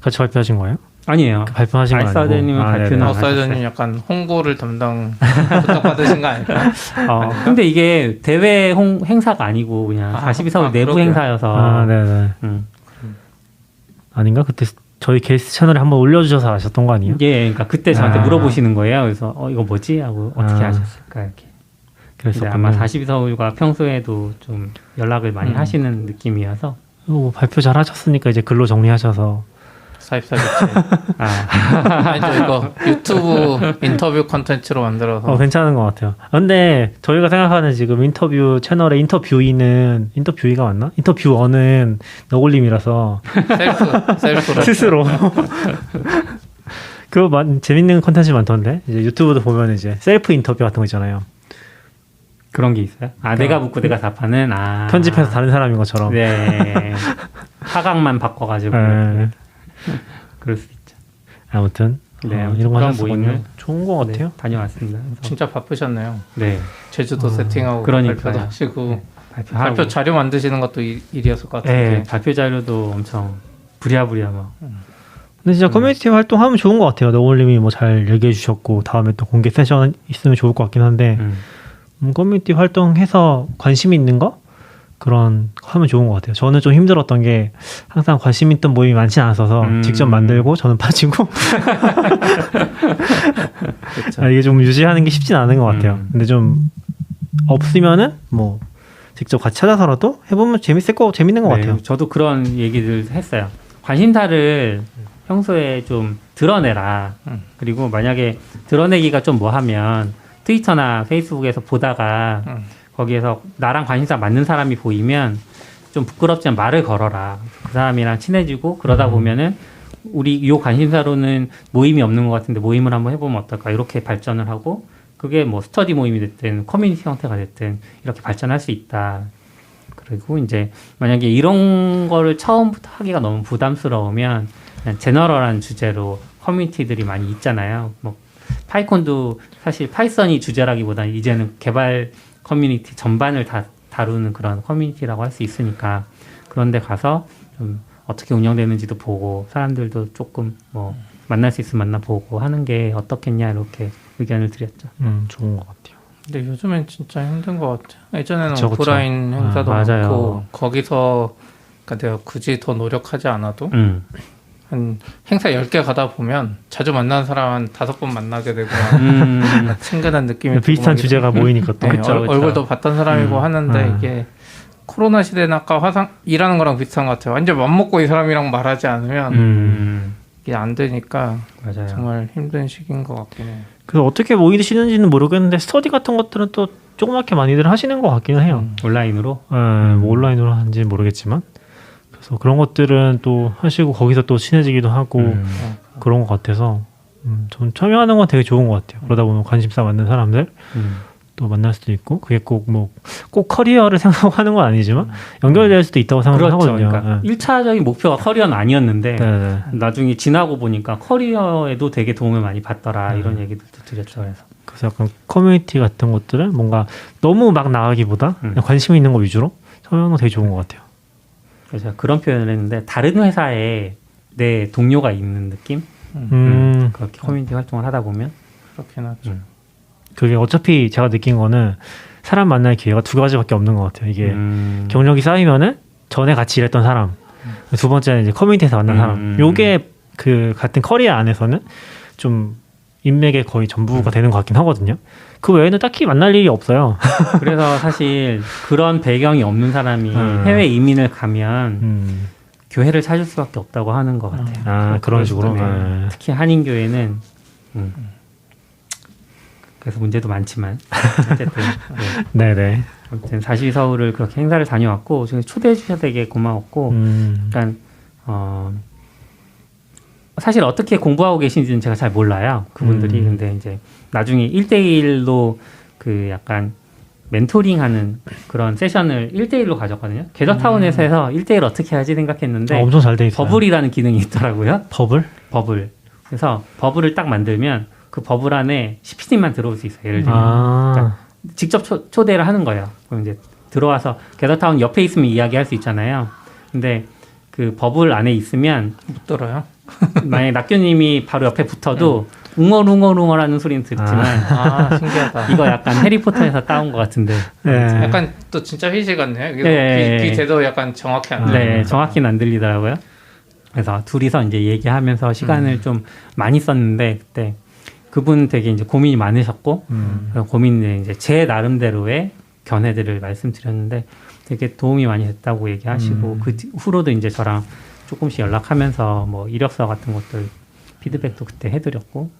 C: 같이 발표하신 거예요?
B: 아니에요.
C: 발표하신 거 아니고.
B: 아웃사이더님은 발표는 안
D: 아웃사이더님
B: 하셨어요.
D: 약간 홍보를 부탁받으신 거 아닐까요?
B: 근데 이게 대회 행사가 아니고 그냥 42서울 내부
D: 그렇구나.
B: 행사여서.
C: 네네. 아닌가? 그때 저희 게스트 채널에 한번 올려주셔서 아셨던 거 아니에요?
B: 예, 그러니까 그때 저한테 물어보시는 거예요. 그래서 이거 뭐지? 하고 어떻게 하셨을까 이렇게. 근데 아마 42서울과 평소에도 좀 연락을 많이 하시는 느낌이어서
C: 발표 잘 하셨으니까 이제 글로 정리하셔서
D: 사입사겠지. 아니죠, 이거 유튜브 인터뷰 컨텐츠로 만들어서.
C: 괜찮은 것 같아요. 근데 저희가 생각하는 지금 인터뷰 채널의 인터뷰이가 맞나? 인터뷰어는 너굴님이라서
D: 셀프로.
C: 스스로 재밌는 컨텐츠 많던데 이제 유튜브도 보면 이제 셀프 인터뷰 같은 거 있잖아요.
B: 그런 게 있어요? 내가 묻고 내가 답하는
C: 편집해서 다른 사람인 것처럼.
B: 네. 하각만 바꿔가지고 그럴 수 있죠.
C: 아무튼
B: 네,
C: 이런 거
B: 그런
C: 하셨군요.
B: 모임을
C: 좋은 것 같아요.
B: 다녀왔습니다. 그래서
D: 진짜 바쁘셨네요.
B: 네.
D: 제주도 세팅하고
B: 그러니까요.
D: 발표도 하시고
B: 발표하고.
D: 발표 자료 만드시는 것도 일이었을 것 같은데.
B: 네, 발표 자료도 엄청 부랴부랴 막.
C: 근데 진짜 커뮤니티 활동하면 좋은 것 같아요. 너울님이 뭐 잘 얘기해 주셨고 다음에 또 공개 세션 있으면 좋을 것 같긴 한데 커뮤니티 활동해서 관심 있는 거 그런 거 하면 좋은 것 같아요. 저는 좀 힘들었던 게 항상 관심 있던 모임이 많지 않아서 직접 만들고 저는 빠지고 이게 좀 유지하는 게 쉽진 않은 것 같아요. 근데 좀 없으면은 뭐 직접 같이 찾아서라도 해보면 재밌는 것 같아요.
B: 저도 그런 얘기를 했어요. 관심사를 평소에 좀 드러내라. 그리고 만약에 드러내기가 좀 뭐하면 트위터나 페이스북에서 보다가 거기에서 나랑 관심사 맞는 사람이 보이면 좀 부끄럽지만 말을 걸어라. 그 사람이랑 친해지고 그러다 보면은 우리 요 관심사로는 모임이 없는 것 같은데 모임을 한번 해보면 어떨까. 이렇게 발전을 하고 그게 뭐 스터디 모임이 됐든 커뮤니티 형태가 됐든 이렇게 발전할 수 있다. 그리고 이제 만약에 이런 거를 처음부터 하기가 너무 부담스러우면 그냥 제너럴한 주제로 커뮤니티들이 많이 있잖아요. 뭐 파이콘도 사실 파이썬이 주제라기보다는 이제는 개발 커뮤니티 전반을 다 다루는 그런 커뮤니티라고 할 수 있으니까 그런 데 가서 좀 어떻게 운영되는지도 보고 사람들도 조금 뭐 만날 수 있으면 만나보고 하는 게 어떻겠냐 이렇게 의견을 드렸죠.
C: 좋은 것 같아요.
D: 근데 요즘엔 진짜 힘든 것 같아요. 예전에는
C: 그쵸.
D: 오프라인 행사도
B: 맞아요.
D: 많고 거기서 그러니까 내가 굳이 더 노력하지 않아도 한 행사 10개 가다 보면 자주 만나는 사람 한 5번 만나게 되고 친근한 느낌이
C: 비슷한 주제가 모이니까 또
D: 네,
B: 그쵸.
D: 얼굴도 봤던 사람이고 하는데 이게 코로나 시대는 아까 일하는 거랑 비슷한 것 같아요. 완전 맘먹고 이 사람이랑 말하지 않으면 이게 안 되니까
B: 맞아요.
D: 정말 힘든 시기인 것 같긴 해요.
C: 그래서 어떻게 모이시는지는 모르겠는데 스터디 같은 것들은 또 조그맣게 많이들 하시는 것 같기는 해요.
B: 온라인으로?
C: 뭐 온라인으로 하는지 모르겠지만 그래서 그런 것들은 또 하시고 거기서 또 친해지기도 하고 그런 것 같아서 전 참여하는 건 되게 좋은 것 같아요. 그러다 보면 관심사 맞는 사람들 또 만날 수도 있고 그게 꼭 커리어를 생각하는 건 아니지만 연결될 수도 있다고 생각하거든요.
B: 그러니까 1차적인 목표가 커리어는 아니었는데
C: 네네.
B: 나중에 지나고 보니까 커리어에도 되게 도움을 많이 받더라 이런 얘기들도 드렸죠.
C: 그래서 약간 커뮤니티 같은 것들은 뭔가 너무 막 나가기보다 그냥 관심 있는 거 위주로 참여하는 거 되게 좋은 것 같아요.
B: 그래서 제가 그런 표현을 했는데 다른 회사에 내 동료가 있는 느낌? 그렇게 커뮤니티 활동을 하다 보면
D: 그렇긴 하죠.
C: 그게 어차피 제가 느낀 거는 사람 만날 기회가 두 가지밖에 없는 것 같아요. 이게 경력이 쌓이면은 전에 같이 일했던 사람, 두 번째는 이제 커뮤니티에서 만난 사람. 요게 그 같은 커리어 안에서는 좀 인맥의 거의 전부가 되는 것 같긴 하거든요. 그 외에는 딱히 만날 일이 없어요.
B: 그래서 사실 그런 배경이 없는 사람이 해외 이민을 가면 교회를 찾을 수밖에 없다고 하는 것 같아요.
C: 그런 식으로.
B: 네. 특히 한인교회는 그래서 문제도 많지만 어쨌든
C: 네네.
B: 아무튼 42서울을 그렇게 행사를 다녀왔고 지금 초대해 주셔서 되게 고마웠고 약간 사실 어떻게 공부하고 계신지는 제가 잘 몰라요. 그분들이 근데 이제 나중에 1대1로 그 약간 멘토링하는 그런 세션을 1대1로 가졌거든요. 겟어타운에서 해서 1대1 어떻게 해야지 생각했는데
C: 엄청 잘 돼 있어요.
B: 버블이라는 기능이 있더라고요.
C: 버블?
B: 버블. 그래서 버블을 딱 만들면 그 버블 안에 CPD만 들어올 수 있어요. 예를 들면 그러니까 직접 초대를 하는 거예요. 그럼 이제 들어와서 겟어타운 옆에 있으면 이야기할 수 있잖아요. 근데 그 버블 안에 있으면
D: 못 들어요?
B: 만약에 낙교님이 바로 옆에 붙어도 웅얼웅얼웅얼하는 소리는 듣지만
D: 신기하다.
B: 이거 약간 해리포터에서 따온 것 같은데
D: 약간 또 진짜 휘지 같네요. 귀 대도 약간 정확히 안 들려요.
B: 네, 정확히는 안 들리더라고요. 그래서 둘이서 이제 얘기하면서 시간을 좀 많이 썼는데 그때 그분 되게 이제 고민이 많으셨고 그런 고민을 이제 제 나름대로의 견해들을 말씀드렸는데 되게 도움이 많이 됐다고 얘기하시고 그 후로도 이제 저랑 조금씩 연락하면서 뭐 이력서 같은 것들 피드백도 그때 해드렸고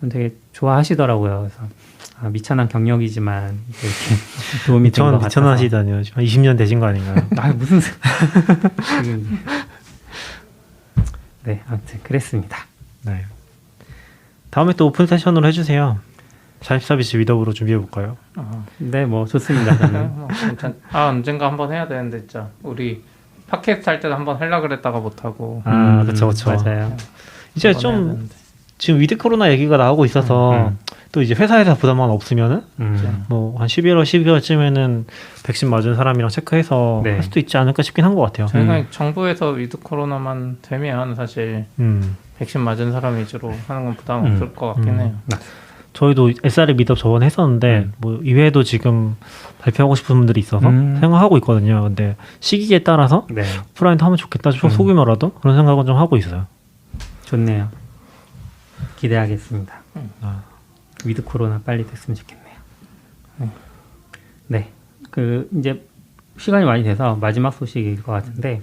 B: 되게 좋아하시더라고요. 그래서 미천한 경력이지만 이렇게 도움이 된 것 같아서.
C: 미천하시다니요. 20년 되신 거 아닌가요?
B: 무슨 네, 아무튼 그랬습니다.
C: 네. 다음에 또 오픈 세션으로 해주세요. 자립 서비스 위더브로 준비해 볼까요?
B: 네, 뭐 좋습니다. 저는.
D: 언젠가 한번 해야 되는데 진짜 우리 팟캐스트 할 때도 한번 하려고 그랬다가 못 하고.
C: 그렇죠.
B: 맞아요.
C: 이제 좀 지금 위드 코로나 얘기가 나오고 있어서 또 이제 회사에서 부담만 없으면은 뭐 한 11월, 12월쯤에는 백신 맞은 사람이랑 체크해서
B: 네.
C: 할 수도 있지 않을까 싶긴 한 것 같아요.
D: 저희가 정부에서 위드 코로나만 되면 사실 백신 맞은 사람 위주로 하는 건 부담 없을 것 같긴 해요.
C: 저희도 SRE 미드업 저번에 했었는데 뭐 이외에도 지금 발표하고 싶은 분들이 있어서 생각하고 있거든요. 근데 시기에 따라서
B: 네,
C: 오프라인도 하면 좋겠다 소규모라도 그런 생각은 좀 하고 있어요.
B: 좋네요. 기대하겠습니다. 위드 코로나 빨리 됐으면 좋겠네요. 네, 그 이제 시간이 많이 돼서 마지막 소식일 것 같은데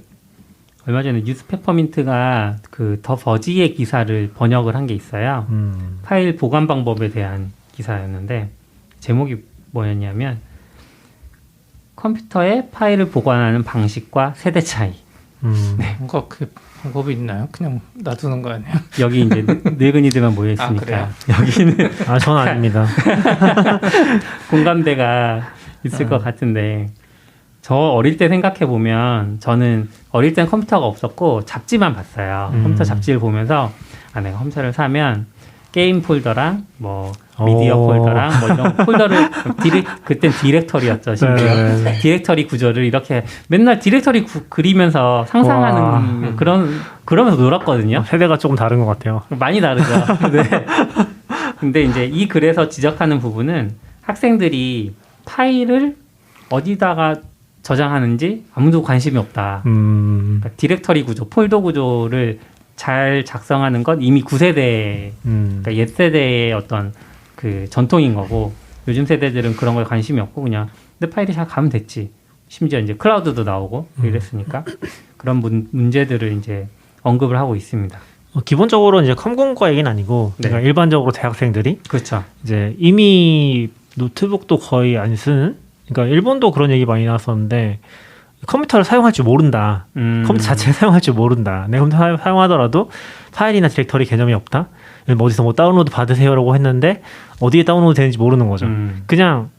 B: 얼마 전에 뉴스 페퍼민트가 그 더 버지의 기사를 번역을 한 게 있어요. 파일 보관 방법에 대한 기사였는데 제목이 뭐였냐면 컴퓨터에 파일을 보관하는 방식과 세대 차이.
D: 뭔가 그 방법이 있나요? 그냥 놔두는 거 아니에요?
B: 여기 이제 늙은이들만 모여 있으니까 여기는
C: 전 아닙니다.
B: 공감대가 있을 것 같은데 저 어릴 때 생각해 보면 저는 어릴 땐 컴퓨터가 없었고 잡지만 봤어요. 컴퓨터 잡지를 보면서 내가 컴퓨터를 사면 게임 폴더랑 뭐 미디어 폴더랑 뭐 이런 폴더를 그땐 디렉터리였죠. 심지어 디렉터리 구조를 이렇게 맨날 디렉터리 그리면서 상상하는 그러면서 놀았거든요.
C: 세대가 조금 다른 것 같아요.
B: 많이 다르죠. 네. 근데 이제 이 글에서 지적하는 부분은 학생들이 파일을 어디다가 저장하는지 아무도 관심이 없다. 그러니까 디렉터리 구조, 폴더 구조를 잘 작성하는 건 이미 9세대, 그러니까 옛 세대의 어떤 그 전통인 거고 요즘 세대들은 그런 거에 관심이 없고 그냥 내 파일이 잘 가면 됐지. 심지어 이제 클라우드도 나오고 이랬으니까 그런 문제들을 이제 언급을 하고 있습니다.
C: 기본적으로 이제 컴공과 얘기는 아니고 그러니까 일반적으로 대학생들이
B: 그렇죠.
C: 이제 이미 노트북도 거의 안 쓰는 그러니까 일본도 그런 얘기 많이 나왔었는데 컴퓨터를 사용할 줄 모른다. 컴퓨터 자체를 사용할 줄 모른다. 내 컴퓨터 사용하더라도 파일이나 디렉터리 개념이 없다. 어디서 뭐 다운로드 받으세요라고 했는데 어디에 다운로드 되는지 모르는 거죠. 그냥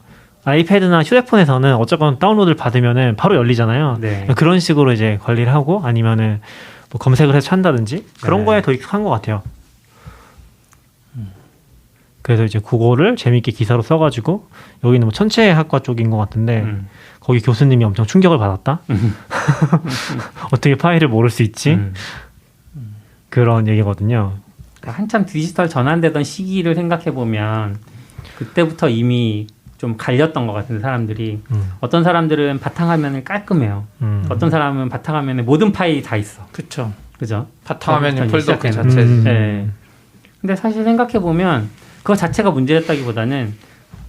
C: 아이패드나 휴대폰에서는 어쨌건 다운로드를 받으면은 바로 열리잖아요.
B: 네.
C: 그런 식으로 이제 관리를 하고 아니면은 뭐 검색을 해서 찾는다든지 그런 거에 더 익숙한 것 같아요. 그래서 이제 그거를 재밌게 기사로 써가지고 여기는 뭐 천체학과 쪽인 것 같은데 거기 교수님이 엄청 충격을 받았다. 어떻게 파일을 모를 수 있지? 그런 얘기거든요.
B: 한참 디지털 전환되던 시기를 생각해 보면 그때부터 이미 좀 갈렸던 것 같은데 사람들이 어떤 사람들은 바탕화면을 깔끔해요. 어떤 사람은 바탕화면에 모든 파일이 다 있어.
D: 그렇죠.
B: 그죠?
D: 바탕화면이 폴더 그 자체지.
B: 네. 근데 사실 생각해 보면 그거 자체가 문제였다기보다는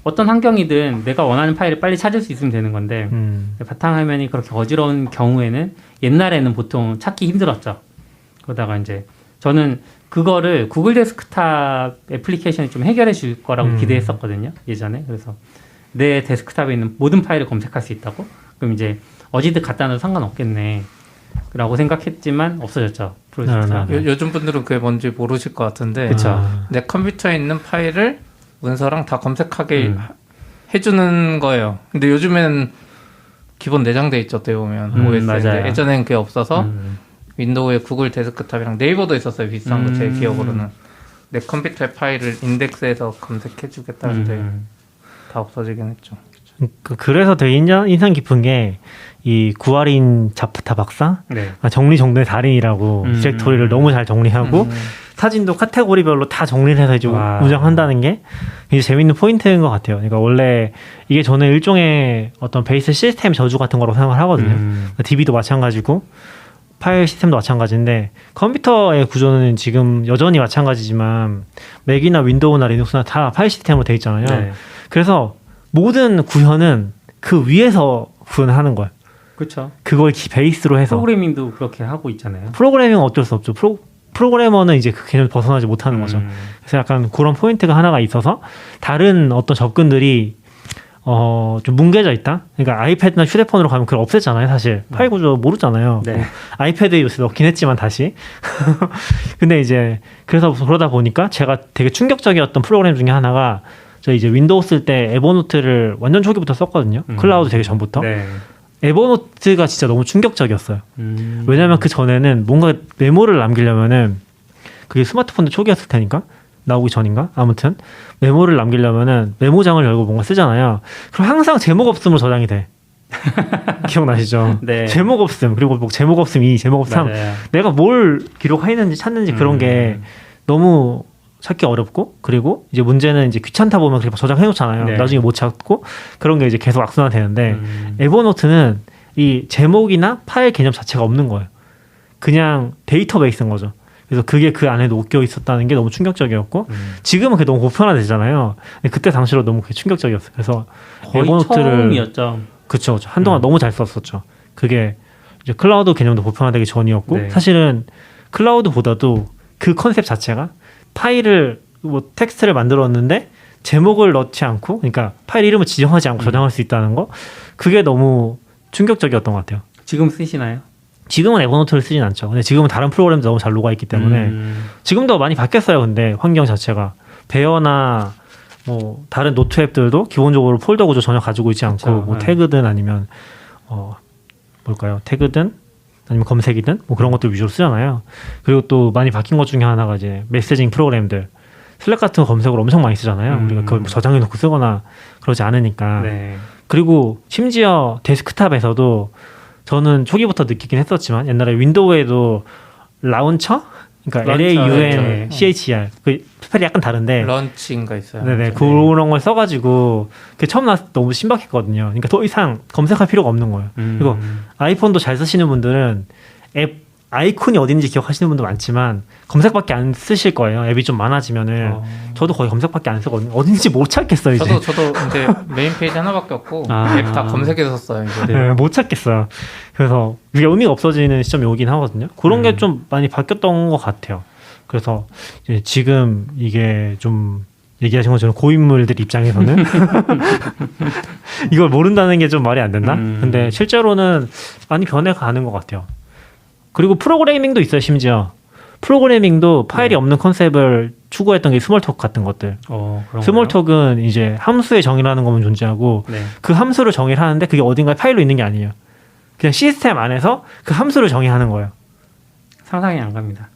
B: 어떤 환경이든 내가 원하는 파일을 빨리 찾을 수 있으면 되는 건데 바탕화면이 그렇게 어지러운 경우에는 옛날에는 보통 찾기 힘들었죠. 그러다가 이제 저는 그거를 구글 데스크탑 애플리케이션이 좀 해결해 줄 거라고 기대했었거든요. 예전에. 그래서 내 데스크탑에 있는 모든 파일을 검색할 수 있다고? 그럼 이제 어디든 갖다 놔도 상관없겠네. 라고 생각했지만 없어졌죠. 프로젝트가.
D: 요즘 분들은 그게 뭔지 모르실 것 같은데
B: 그쵸.
D: 내 컴퓨터에 있는 파일을 문서랑 다 검색하게 해주는 거예요. 근데 요즘엔 기본 내장돼 있죠. 어떻게 보면 OS인데
B: 맞아요.
D: 예전엔 그게 없어서 윈도우에 구글 데스크탑이랑 네이버도 있었어요. 비슷한 거 제 기억으로는. 내 컴퓨터의 파일을 인덱스해서 검색해주겠다는데 다 없어지긴 했죠.
C: 그래서 되게 인상 깊은 게 이 구아린 자프타 박사
B: 네.
C: 정리정돈의 달인이라고 디렉토리를 너무 잘 정리하고 사진도 카테고리별로 다 정리를 해서 이제
B: 와.
C: 운영한다는 게 이제 재밌는 포인트인 것 같아요. 그러니까 원래 이게 저는 일종의 어떤 베이스 시스템 저주 같은 거라고 생각을 하거든요. DB도 마찬가지고 파일 시스템도 마찬가지인데 컴퓨터의 구조는 지금 여전히 마찬가지지만 맥이나 윈도우나 리눅스나 다 파일 시스템으로 돼 있잖아요.
B: 네.
C: 그래서 모든 구현은 그 위에서 구현하는 거예요.
B: 그렇죠.
C: 그걸 베이스로 해서
B: 프로그래밍도 그렇게 하고 있잖아요.
C: 프로그래밍은 어쩔 수 없죠. 프로그래머는 이제 그 개념을 벗어나지 못하는 거죠. 그래서 약간 그런 포인트가 하나가 있어서 다른 어떤 접근들이 좀 뭉개져 있다. 그러니까 아이패드나 휴대폰으로 가면 그걸 없앴잖아요. 사실 파일 구조 모르잖아요.
B: 네.
C: 뭐 아이패드에 요새 넣긴 했지만 다시. 근데 이제 그래서 그러다 보니까 제가 되게 충격적이었던 프로그램 중에 하나가 저 이제 윈도우 쓸 때 에버노트를 완전 초기부터 썼거든요. 클라우드 되기 전부터.
B: 네.
C: 에버노트가 진짜 너무 충격적이었어요. 왜냐면 그 전에는 뭔가 메모를 남기려면은 그게 스마트폰도 초기였을 테니까 나오기 전인가? 아무튼 메모를 남기려면은 메모장을 열고 뭔가 쓰잖아요. 그럼 항상 제목 없음으로 저장이 돼. 기억나시죠?
B: 네.
C: 제목 없음 그리고 뭐 제목 없음 2, 제목 없음 3
B: 맞아요.
C: 내가 뭘 기록했는지 찾는지 그런 게 너무 찾기 어렵고 그리고 이제 문제는 이제 귀찮다 보면 그렇게 저장해 놓잖아요.
B: 네.
C: 나중에 못 찾고 그런 게 이제 계속 악순환 되는데 에버노트는 이 제목이나 파일 개념 자체가 없는 거예요. 그냥 데이터베이스인 거죠. 그래서 그게 그 안에 녹여 있었다는 게 너무 충격적이었고 지금은 그게 너무 보편화되잖아요. 근데 그때 당시로 너무 그게 충격적이었어요. 그래서
B: 거의 처음이었죠.
C: 그쵸. 한동안 너무 잘 썼었죠. 그게 이제 클라우드 개념도 보편화되기 전이었고
B: 네.
C: 사실은 클라우드보다도 그 컨셉 자체가 파일을 뭐 텍스트를 만들었는데 제목을 넣지 않고 그러니까 파일 이름을 지정하지 않고 저장할 수 있다는 거 그게 너무 충격적이었던 것 같아요.
B: 지금 쓰시나요?
C: 지금은 에버노트를 쓰진 않죠. 근데 지금은 다른 프로그램도 너무 잘 녹아있기 때문에 지금도 많이 바뀌었어요. 근데 환경 자체가 베어나 뭐 다른 노트 앱들도 기본적으로 폴더 구조 전혀 가지고 있지 않고
B: 그렇죠.
C: 뭐
B: 네.
C: 태그든 아니면 뭘까요? 태그든 아니면 검색이든 뭐 그런 것들 위주로 쓰잖아요. 그리고 또 많이 바뀐 것 중에 하나가 이제 메시징 프로그램들 슬랙 같은 거 검색을 엄청 많이 쓰잖아요. 우리가 그걸 저장해 놓고 쓰거나 그러지 않으니까.
B: 네.
C: 그리고 심지어 데스크탑에서도 저는 초기부터 느끼긴 했었지만 옛날에 윈도우에도 라운처? 그러니까 LAUNCHER 그 스펠이 약간 다른데
D: 런치인가 있어요.
C: 네네 그런 걸 써가지고 그 처음 나왔을 때 너무 신박했거든요. 그러니까 더 이상 검색할 필요가 없는 거예요. 그리고 아이폰도 잘 쓰시는 분들은 앱 아이콘이 어딘지 기억하시는 분도 많지만 검색밖에 안 쓰실 거예요. 앱이 좀 많아지면은 저도 거의 검색밖에 안 쓰거든요. 어딘지 못 찾겠어요 이제.
D: 저도 근데 메인 페이지 하나밖에 없고
B: 아.
D: 앱 다 검색해서 써요. 이제.
C: 네, 못 찾겠어요. 그래서 이게 의미가 없어지는 시점이 오긴 하거든요. 그런 게 좀 많이 바뀌었던 것 같아요. 그래서 이제 지금 이게 좀 얘기하신 것처럼 고인물들 입장에서는 이걸 모른다는 게 좀 말이 안 된다. 근데 실제로는 많이 변해가는 것 같아요. 그리고 프로그래밍도 있어요. 심지어 프로그래밍도 파일이 없는 컨셉을 추구했던 게 스몰톡 같은 것들.
B: 그런가요?
C: 스몰톡은 이제 함수의 정의라는 것만 존재하고
B: 네.
C: 그 함수를 정의를 하는데 그게 어딘가에 파일로 있는 게 아니에요. 그냥 시스템 안에서 그 함수를 정의하는 거예요.
B: 상상이 안 갑니다.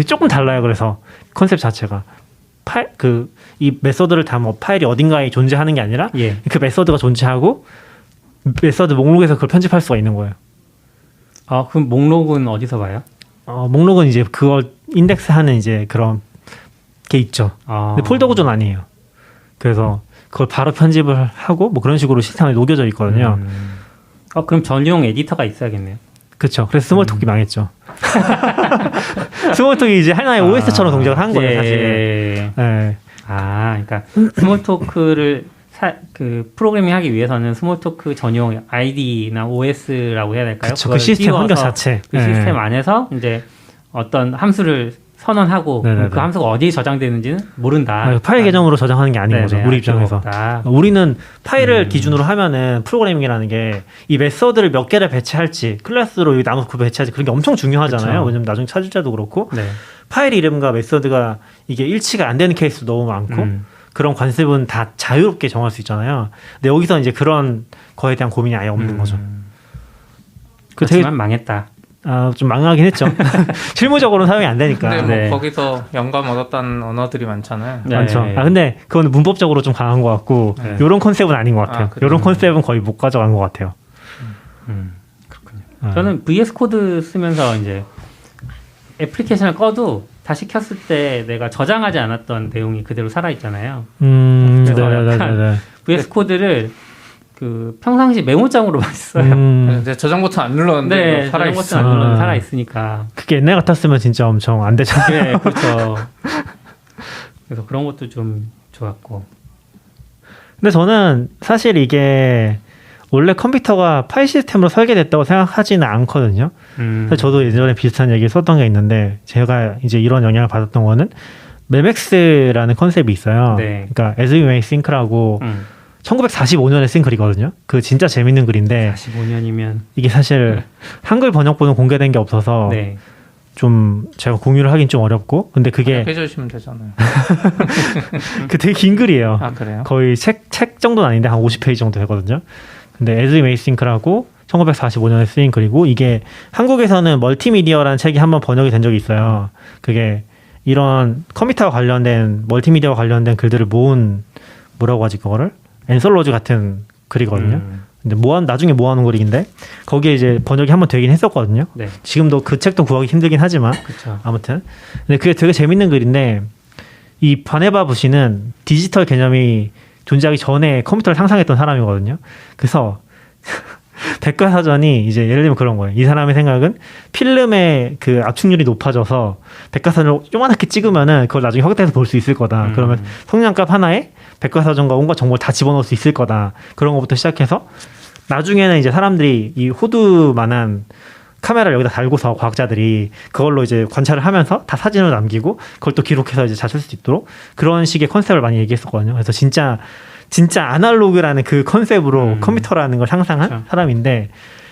C: 조금 달라요. 그래서 컨셉 자체가 이 메서드를 다 뭐 파일이 어딘가에 존재하는 게 아니라
B: 예.
C: 그 메서드가 존재하고 메서드 목록에서 그걸 편집할 수가 있는 거예요.
B: 그럼 목록은 어디서 봐요?
C: 목록은 이제 그걸 인덱스하는 이제 그런 게 있죠. 근데 폴더 구조는 아니에요. 그래서 그걸 바로 편집을 하고 뭐 그런 식으로 시스템에 녹여져 있거든요.
B: 그럼 전용 에디터가 있어야겠네요.
C: 그렇죠. 그래서 스몰톡이 망했죠. 스몰톡이 이제 하나의 OS처럼 동작을 한 거예요, 사실은. 네.
B: 그러니까 스몰토크를 그 프로그래밍 하기 위해서는 스몰토크 전용 ID나 OS라고 해야 될까요?
C: 그쵸, 그 시스템 환경 자체.
B: 그
C: 네.
B: 시스템 안에서 이제 어떤 함수를 선언하고
C: 네네네.
B: 그 함수가 어디에 저장되는지는 모른다.
C: 파일 계정으로 저장하는 게 아닌 거죠.
B: 네네,
C: 우리
B: 알 필요가
C: 입장에서.
B: 없다.
C: 우리는 파일을 기준으로 하면은 프로그래밍이라는 게 이 메서드를 몇 개를 배치할지 클래스로 나눠서 배치할지 그런 게 엄청 중요하잖아요.
B: 그쵸.
C: 왜냐면 나중에 찾을 때도 그렇고
B: 네.
C: 파일 이름과 메서드가 이게 일치가 안 되는 케이스도 너무 많고 그런 관습은 다 자유롭게 정할 수 있잖아요. 근데 여기서 이제 그런 거에 대한 고민이 아예 없는 거죠. 그 되게
B: 그렇지만 망했다.
C: 좀 망하긴 했죠. 실무적으로는 사용이 안 되니까.
D: 근데 뭐
B: 네.
D: 거기서 영감 얻었다는 언어들이 많잖아요.
B: 네.
C: 많죠. 근데 그건 문법적으로 좀 강한 것 같고
B: 네.
C: 이런 컨셉은 아닌 것 같아요.
D: 그래요?
C: 이런 컨셉은 거의 못 가져간 것 같아요.
B: 그렇군요. 저는 VS 코드 쓰면서 이제 애플리케이션을 꺼도 다시 켰을 때 내가 저장하지 않았던 내용이 그대로 살아 있잖아요. 그래서 약간 VS 코드를 그 평상시 메모장으로 많이 써요.
D: 근데 저장 버튼 안 눌렀는데
B: 네,
D: 살아
B: 저장 버튼
D: 있어.
B: 안 눌러도 살아 있으니까.
C: 그게 옛날 같았으면 진짜 엄청 안 되잖아요.
B: 네, 그렇죠. 그래서 그런 것도 좀 좋았고.
C: 근데 저는 사실 이게 원래 컴퓨터가 파일 시스템으로 설계됐다고 생각하지는 않거든요. 그래서 저도 예전에 비슷한 얘기 썼던 게 있는데 제가 이제 이런 영향을 받았던 거는 메맥스라는 컨셉이 있어요.
B: 네.
C: 그러니까 As You May Think라고 1945년에 쓴 글이거든요. 그 진짜 재밌는 글인데
B: 45년이면
C: 이게 사실 한글 번역본은 공개된 게 없어서
B: 네.
C: 좀 제가 공유를 하긴 좀 어렵고 근데 그게
D: 해주시면 되잖아요.
C: 그 되게 긴 글이에요.
D: 아 그래요?
C: 거의 책 정도는 아닌데 한 50페이지 정도 되거든요. 근데 As You May Think라고 1945년에 쓰인 글이고 이게 한국에서는 멀티미디어라는 책이 한번 번역이 된 적이 있어요. 그게 이런 컴퓨터와 관련된 멀티미디어와 관련된 글들을 모은 뭐라고 하지 그거를? 앤솔로지 같은 글이거든요. 근데 나중에 모아놓은 글인데 거기에 이제 번역이 한번 되긴 했었거든요.
B: 네.
C: 지금도 그 책도 구하기 힘들긴 하지만
B: 그렇죠.
C: 아무튼 근데 그게 되게 재밌는 글인데 이 바네바 부시는 디지털 개념이 존재하기 전에 컴퓨터를 상상했던 사람이거든요. 그래서 백과사전이 이제 예를 들면 그런 거예요. 이 사람의 생각은 필름의 그 압축률이 높아져서 백과사전을 조그맣게 찍으면은 그걸 나중에 확대해서 볼 수 있을 거다. 그러면 성냥갑 하나에 백과사전과 온갖 정보를 다 집어넣을 수 있을 거다. 그런 것부터 시작해서 나중에는 이제 사람들이 이 호두만한 카메라를 여기다 달고서 과학자들이 그걸로 이제 관찰을 하면서 다 사진을 남기고 그걸 또 기록해서 이제 잘 쓸 수 있도록 그런 식의 컨셉을 많이 얘기했었거든요. 그래서 진짜 아날로그라는 그 컨셉으로 컴퓨터라는 걸 상상한
B: 그렇죠.
C: 사람인데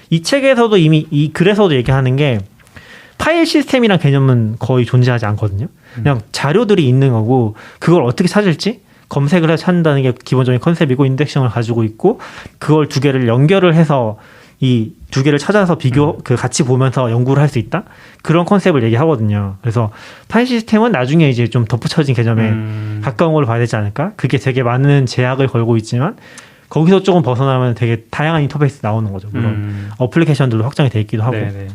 C: 이 책에서도 이미 이 글에서도 얘기하는 게 파일 시스템이란 개념은 거의 존재하지 않거든요. 그냥 자료들이 있는 거고 그걸 어떻게 찾을지 검색을 해서 찾는다는 게 기본적인 컨셉이고 인덱싱을 가지고 있고 그걸 두 개를 연결을 해서 이 두 개를 찾아서 그 같이 보면서 연구를 할 수 있다 그런 컨셉을 얘기하거든요. 그래서 파일 시스템은 나중에 이제 좀 덧붙여진 개념에 가까운 걸로 봐야 되지 않을까? 그게 되게 많은 제약을 걸고 있지만 거기서 조금 벗어나면 되게 다양한 인터페이스 나오는 거죠. 물론 어플리케이션들도 확장이 돼 있기도 하고.
B: 네네.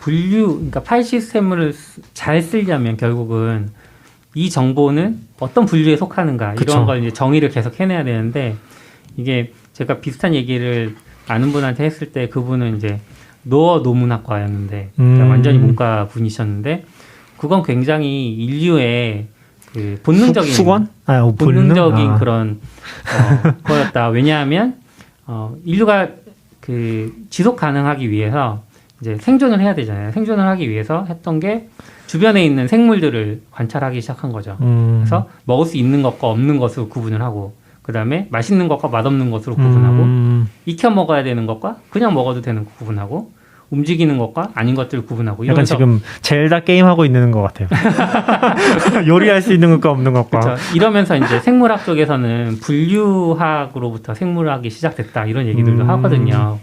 B: 그러니까 파일 시스템을 잘 쓰려면 결국은 이 정보는 어떤 분류에 속하는가
C: 그쵸.
B: 이런 걸 이제 정의를 계속 해내야 되는데 이게 제가 비슷한 얘기를 아는 분한테 했을 때 그분은 이제 노문학과였는데 그러니까 완전히 문과 분이셨는데 그건 굉장히 인류의 그 본능적인
C: 수건?
B: 본능적인 그런 거였다. 왜냐하면 인류가 그 지속 가능하기 위해서 이제 생존을 해야 되잖아요. 생존을 하기 위해서 했던 게 주변에 있는 생물들을 관찰하기 시작한 거죠. 그래서 먹을 수 있는 것과 없는 것으로 구분을 하고 그 다음에 맛있는 것과 맛없는 것으로 구분하고 익혀 먹어야 되는 것과 그냥 먹어도 되는 거 구분하고 움직이는 것과 아닌 것들을 구분하고
C: 약간 지금 젤다 게임하고 있는 것 같아요. 요리할 수 있는 것과 없는 것과.
B: 그렇죠. 이러면서 이제 생물학 쪽에서는 분류학으로부터 생물학이 시작됐다 이런 얘기들도 하거든요.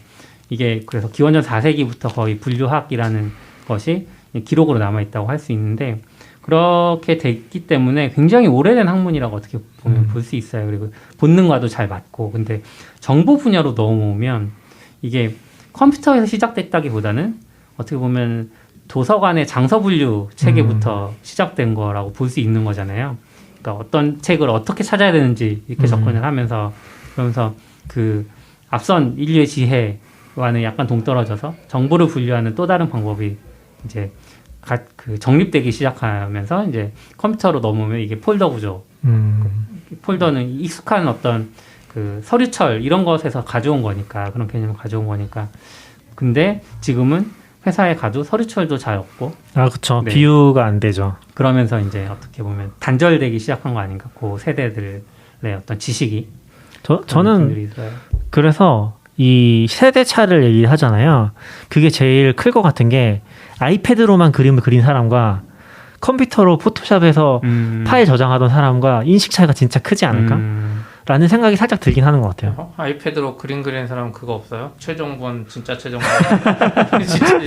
B: 이게 그래서 기원전 4세기부터 거의 분류학이라는 것이 기록으로 남아있다고 할 수 있는데 그렇게 됐기 때문에 굉장히 오래된 학문이라고 어떻게 보면 볼 수 있어요. 그리고 본능과도 잘 맞고 근데 정보 분야로 넘어오면 이게 컴퓨터에서 시작됐다기보다는 어떻게 보면 도서관의 장서 분류 체계부터 시작된 거라고 볼 수 있는 거잖아요. 그러니까 어떤 책을 어떻게 찾아야 되는지 이렇게 접근을 하면서 그러면서 그 앞선 인류의 지혜와는 약간 동떨어져서 정보를 분류하는 또 다른 방법이 이제 그 정립되기 시작하면서 이제 컴퓨터로 넘으면 이게 폴더 구조. 폴더는 익숙한 어떤 그 서류철 이런 것에서 가져온 거니까 그런 개념을 가져온 거니까. 근데 지금은 회사에 가도 서류철도 잘 없고.
C: 그렇죠.
B: 네.
C: 비유가 안 되죠.
B: 그러면서 이제 어떻게 보면 단절되기 시작한 거 아닌가. 그 세대들의 어떤 지식이.
C: 저는 그래서 이 세대 차를 얘기하잖아요. 그게 제일 클 것 같은 게 아이패드로만 그림을 그린 사람과 컴퓨터로 포토샵에서 파일 저장하던 사람과 인식 차이가 진짜 크지 않을까? 라는 생각이 살짝 들긴 하는 것 같아요.
D: 아이패드로 그림 그리는 사람 그거 없어요? 최종본 진짜 최종본 진짜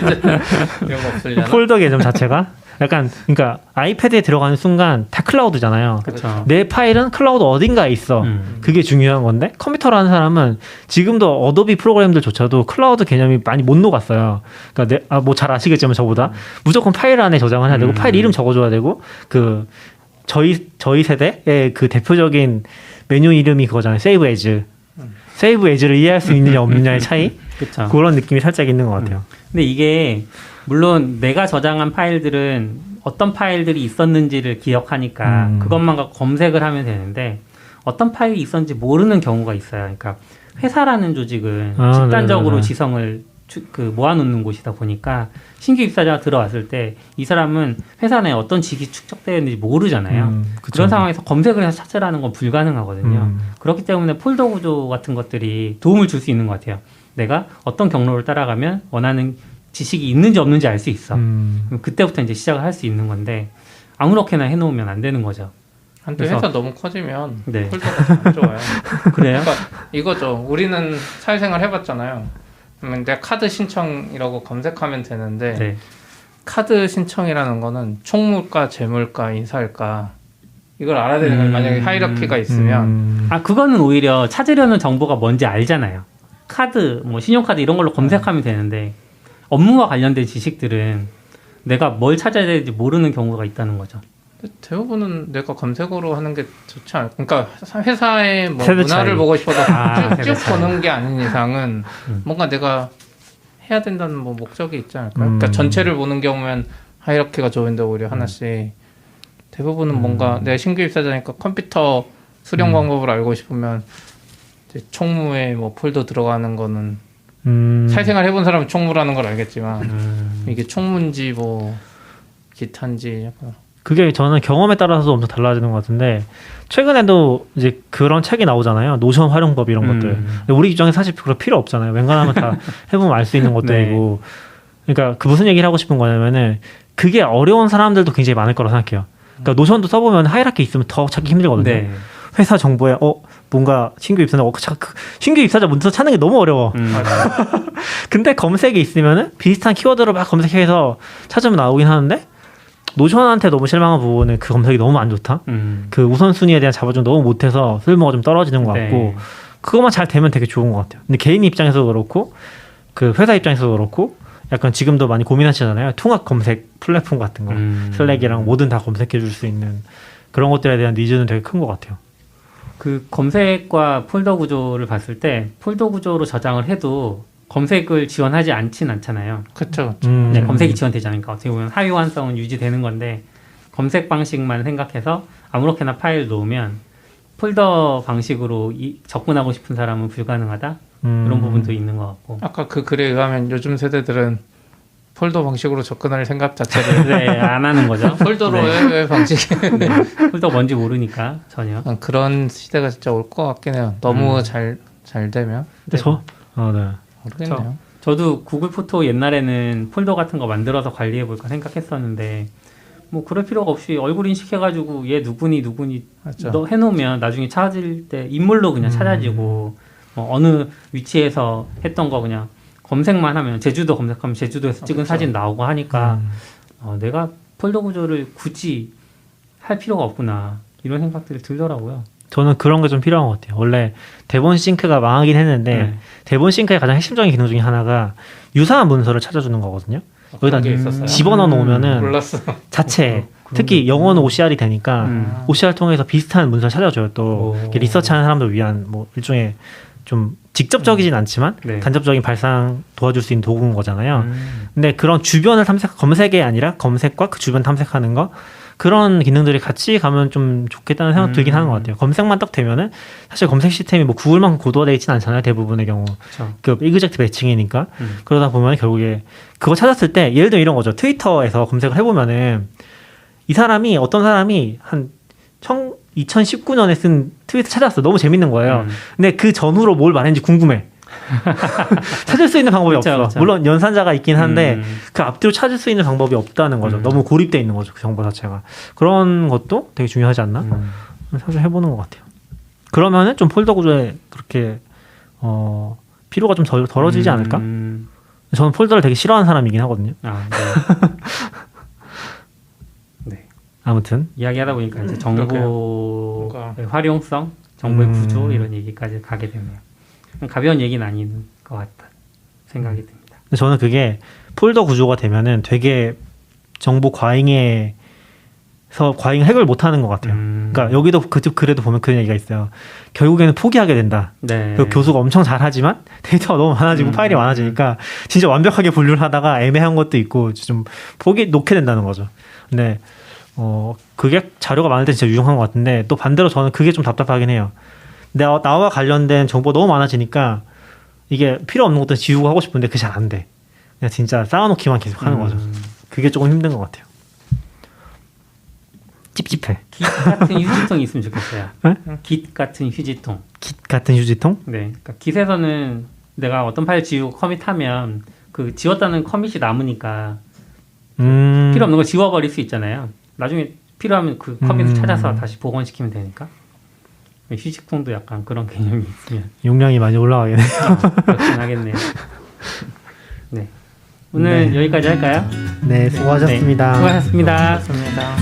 D: 이런 거 없으려나?
C: 폴더 개념 자체가 약간 그러니까 아이패드에 들어가는 순간 다 클라우드잖아요.
B: 그쵸.
C: 내 파일은 클라우드 어딘가에 있어. 그게 중요한 건데 컴퓨터로 하는 사람은 지금도 어도비 프로그램들조차도 클라우드 개념이 많이 못 녹았어요. 그러니까 뭐 잘 아시겠지만 저보다 무조건 파일 안에 저장을 해야 되고 파일 이름 적어줘야 되고 그 저희 세대의 그 대표적인 메뉴 이름이 그거잖아요. 세이브 에즈. 세이브 에즈를 이해할 수 있느냐 없느냐의 차이?
B: 그쵸.
C: 그런 느낌이 살짝 있는 것 같아요.
B: 근데 이게 물론 내가 저장한 파일들은 어떤 파일들이 있었는지를 기억하니까 그것만 갖고 검색을 하면 되는데 어떤 파일이 있었는지 모르는 경우가 있어요. 그러니까 회사라는 조직은 집단적으로
C: 네네네.
B: 지성을 모아놓는 곳이다 보니까 신규 입사자가 들어왔을 때 이 사람은 회사 내에 어떤 직이 축적되어 있는지 모르잖아요. 그런 상황에서 검색을 해서 찾으라는 건 불가능하거든요. 그렇기 때문에 폴더 구조 같은 것들이 도움을 줄 수 있는 것 같아요. 내가 어떤 경로를 따라가면 원하는 지식이 있는지 없는지 알 수 있어. 그럼 그때부터 이제 시작을 할 수 있는 건데 아무렇게나 해놓으면 안 되는 거죠.
D: 한때
B: 그래서-
D: 회사 너무 커지면
B: 네.
D: 폴더가 안 좋아요.
B: 그래요?
D: 그러니까 이거죠. 우리는 사회생활 해봤잖아요. 그러면 내가 카드 신청이라고 검색하면 되는데
B: 네.
D: 카드 신청이라는 거는 총무과, 재물과, 인사일까 이걸 알아야 되는 거예요. 만약에 하이라키가 있으면
B: 아 그거는 오히려 찾으려는 정보가 뭔지 알잖아요. 카드, 뭐 신용카드 이런 걸로 검색하면 되는데 업무와 관련된 지식들은 내가 뭘 찾아야 되는지 모르는 경우가 있다는 거죠.
D: 대부분은 내가 검색어로 하는 게 좋지 않을까. 그러니까 회사의 뭐
C: 세대
D: 문화를
C: 차이.
D: 보고 싶어서
B: 세대
D: 쭉쭉
B: 차이.
D: 보는 게 아닌 이상은 뭔가 내가 해야 된다는 뭐 목적이 있지 않을까요? 그러니까 전체를 보는 경우면 하이라키가 좋은데 오히려 하나씩 대부분은 뭔가 내가 신규 입사자니까 컴퓨터 수령 방법을 알고 싶으면 이제 총무에 뭐 폴더 들어가는 거는 사회생활 해본 사람은 총무라는 걸 알겠지만 이게 총무인지 뭐 기타인지 약간
C: 그게 저는 경험에 따라서도 엄청 달라지는 것 같은데 최근에도 이제 그런 책이 나오잖아요. 노션 활용법 이런 것들. 근데 우리 입장에 사실 그럴 필요 없잖아요. 웬간하면 다 해보면 알 수 있는 것들이고. 그러니까 그 무슨 얘기를 하고 싶은 거냐면은 그게 어려운 사람들도 굉장히 많을 거라고 생각해요. 그러니까 노션도 써보면 하이라키 있으면 더 찾기 힘들거든요.
B: 네.
C: 회사 정보에 뭔가 신규 입사자 신규 입사자 문서 찾는 게 너무 어려워. 근데 검색에 있으면은 비슷한 키워드로 막 검색해서 찾으면 나오긴 하는데 노션한테 너무 실망한 부분은 그 검색이 너무 안 좋다. 그 우선순위에 대한 잡아주는 너무 못해서 쓸모가 좀 떨어지는 것 같고
B: 네.
C: 그것만 잘 되면 되게 좋은 것 같아요. 근데 개인 입장에서도 그렇고 그 회사 입장에서도 그렇고 약간 지금도 많이 고민하시잖아요. 통합 검색 플랫폼 같은 거 슬랙이랑 뭐든 다 검색해 줄 수 있는 그런 것들에 대한 니즈는 되게 큰 것 같아요.
B: 그 검색과 폴더 구조를 봤을 때 폴더 구조로 저장을 해도 검색을 지원하지 않진 않잖아요.
D: 그렇죠.
B: 네, 검색이 지원되지 않으니까 어떻게 보면 하위호환성은 유지되는 건데 검색 방식만 생각해서 아무렇게나 파일 놓으면 폴더 방식으로 접근하고 싶은 사람은 불가능하다 이런 부분도 있는 것 같고.
D: 아까 그 글에 의하면 요즘 세대들은 폴더 방식으로 접근할 생각 자체를
B: 네, 안 하는 거죠.
D: 폴더로의 방식.
B: 네, 폴더 뭔지 모르니까 전혀.
D: 그런 시대가 진짜 올 것 같긴 해요. 너무 잘 되면.
C: 근데 네.
D: 모르겠네요.
B: 저도 구글 포토 옛날에는 폴더 같은 거 만들어서 관리해 볼까 생각했었는데 뭐 그럴 필요가 없이 얼굴 인식해가지고 얘 누구니
D: 맞죠.
B: 너 해놓으면 나중에 찾을 때 인물로 그냥 찾아지고 뭐 어느 위치에서 했던 거 그냥 검색만 하면 제주도 검색하면 제주도에서 찍은
D: 그쵸.
B: 사진 나오고 하니까 내가 폴더 구조를 굳이 할 필요가 없구나 이런 생각들이 들더라고요.
C: 저는 그런 게 좀 필요한 것 같아요. 원래 대본 싱크가 망하긴 했는데
B: 네.
C: 대본 싱크의 가장 핵심적인 기능 중에 하나가 유사한 문서를 찾아주는 거거든요. 여기다
D: 게 있었어요?
C: 집어넣어 놓으면은
D: 몰랐어.
C: 자체 특히 영어는 OCR이 되니까 OCR 통해서 비슷한 문서를 찾아줘요. 또 이렇게 리서치하는 사람들 위한 뭐 일종의 좀 직접적이진 않지만
B: 네.
C: 간접적인 발상 도와줄 수 있는 도구인 거잖아요. 근데 그런 주변을 검색이 아니라 검색과 그 주변 탐색하는 거 그런 기능들이 같이 가면 좀 좋겠다는 생각 들긴 하는 것 같아요. 검색만 딱 되면은 사실 검색 시스템이 뭐 구글만큼 고도화되어 있진 않잖아요. 대부분의 경우.
B: 그쵸.
C: 그 이그젝트 매칭이니까. 그러다 보면 결국에 그거 찾았을 때 예를 들면 이런 거죠. 트위터에서 검색을 해보면은 이 사람이 어떤 사람이 한 2019년에 쓴 트위터 찾았어. 너무 재밌는 거예요. 근데 그 전후로 뭘 말했는지 궁금해. 찾을 수 있는 방법이
B: 그쵸,
C: 없어.
B: 그쵸.
C: 물론 연산자가 있긴 한데 그 앞뒤로 찾을 수 있는 방법이 없다는 거죠. 너무 고립돼 있는 거죠. 그 정보 자체가. 그런 것도 되게 중요하지 않나? 사실 해보는 것 같아요. 그러면은 좀 폴더 구조에 그렇게 피로가 좀 덜어지지 않을까? 저는 폴더를 되게 싫어하는 사람이긴 하거든요.
B: 아, 네. 네.
C: 아무튼
B: 이야기하다 보니까 이제 정보의 활용성, 정보의 구조 이런 얘기까지 가게 되네요. 가벼운 얘기는 아닌 것 같다 생각이 듭니다.
C: 근데 저는 그게 폴더 구조가 되면은 되게 정보 과잉 해결 못하는 것 같아요. 그러니까 여기도 그쪽 글에도 보면 그런 얘기가 있어요. 결국에는 포기하게 된다.
B: 네.
C: 그 교수가 엄청 잘하지만 데이터가 너무 많아지고 파일이 많아지니까 진짜 완벽하게 분류를 하다가 애매한 것도 있고 좀 놓게 된다는 거죠. 근데 그게 자료가 많을 때 진짜 유용한 것 같은데 또 반대로 저는 그게 좀 답답하긴 해요. 나와 관련된 정보가 너무 많아지니까 이게 필요 없는 것도 지우고 하고 싶은데 그게 잘 안 돼. 그냥 진짜 쌓아놓기만 계속 하는 거죠. 그게 조금 힘든 것 같아요. 찝찝해.
B: 깃 같은 휴지통이 있으면 좋겠어요.
C: 네?
B: 깃 같은 휴지통.
C: 깃 같은 휴지통?
B: 네. 그러니까 깃에서는 내가 어떤 파일 지우고 커밋하면 그 지웠다는 커밋이 남으니까 필요 없는 걸 지워버릴 수 있잖아요. 나중에 필요하면 그 커밋을 찾아서 다시 복원시키면 되니까. 휴지통도 약간 그런 개념이 있으면
C: 용량이 많이 올라가겠네요.
B: 그렇긴 하겠네요. 네. 오늘 여기까지 할까요?
C: 네, 수고하셨습니다.
B: 네, 수고하셨습니다.
D: 좋습니다.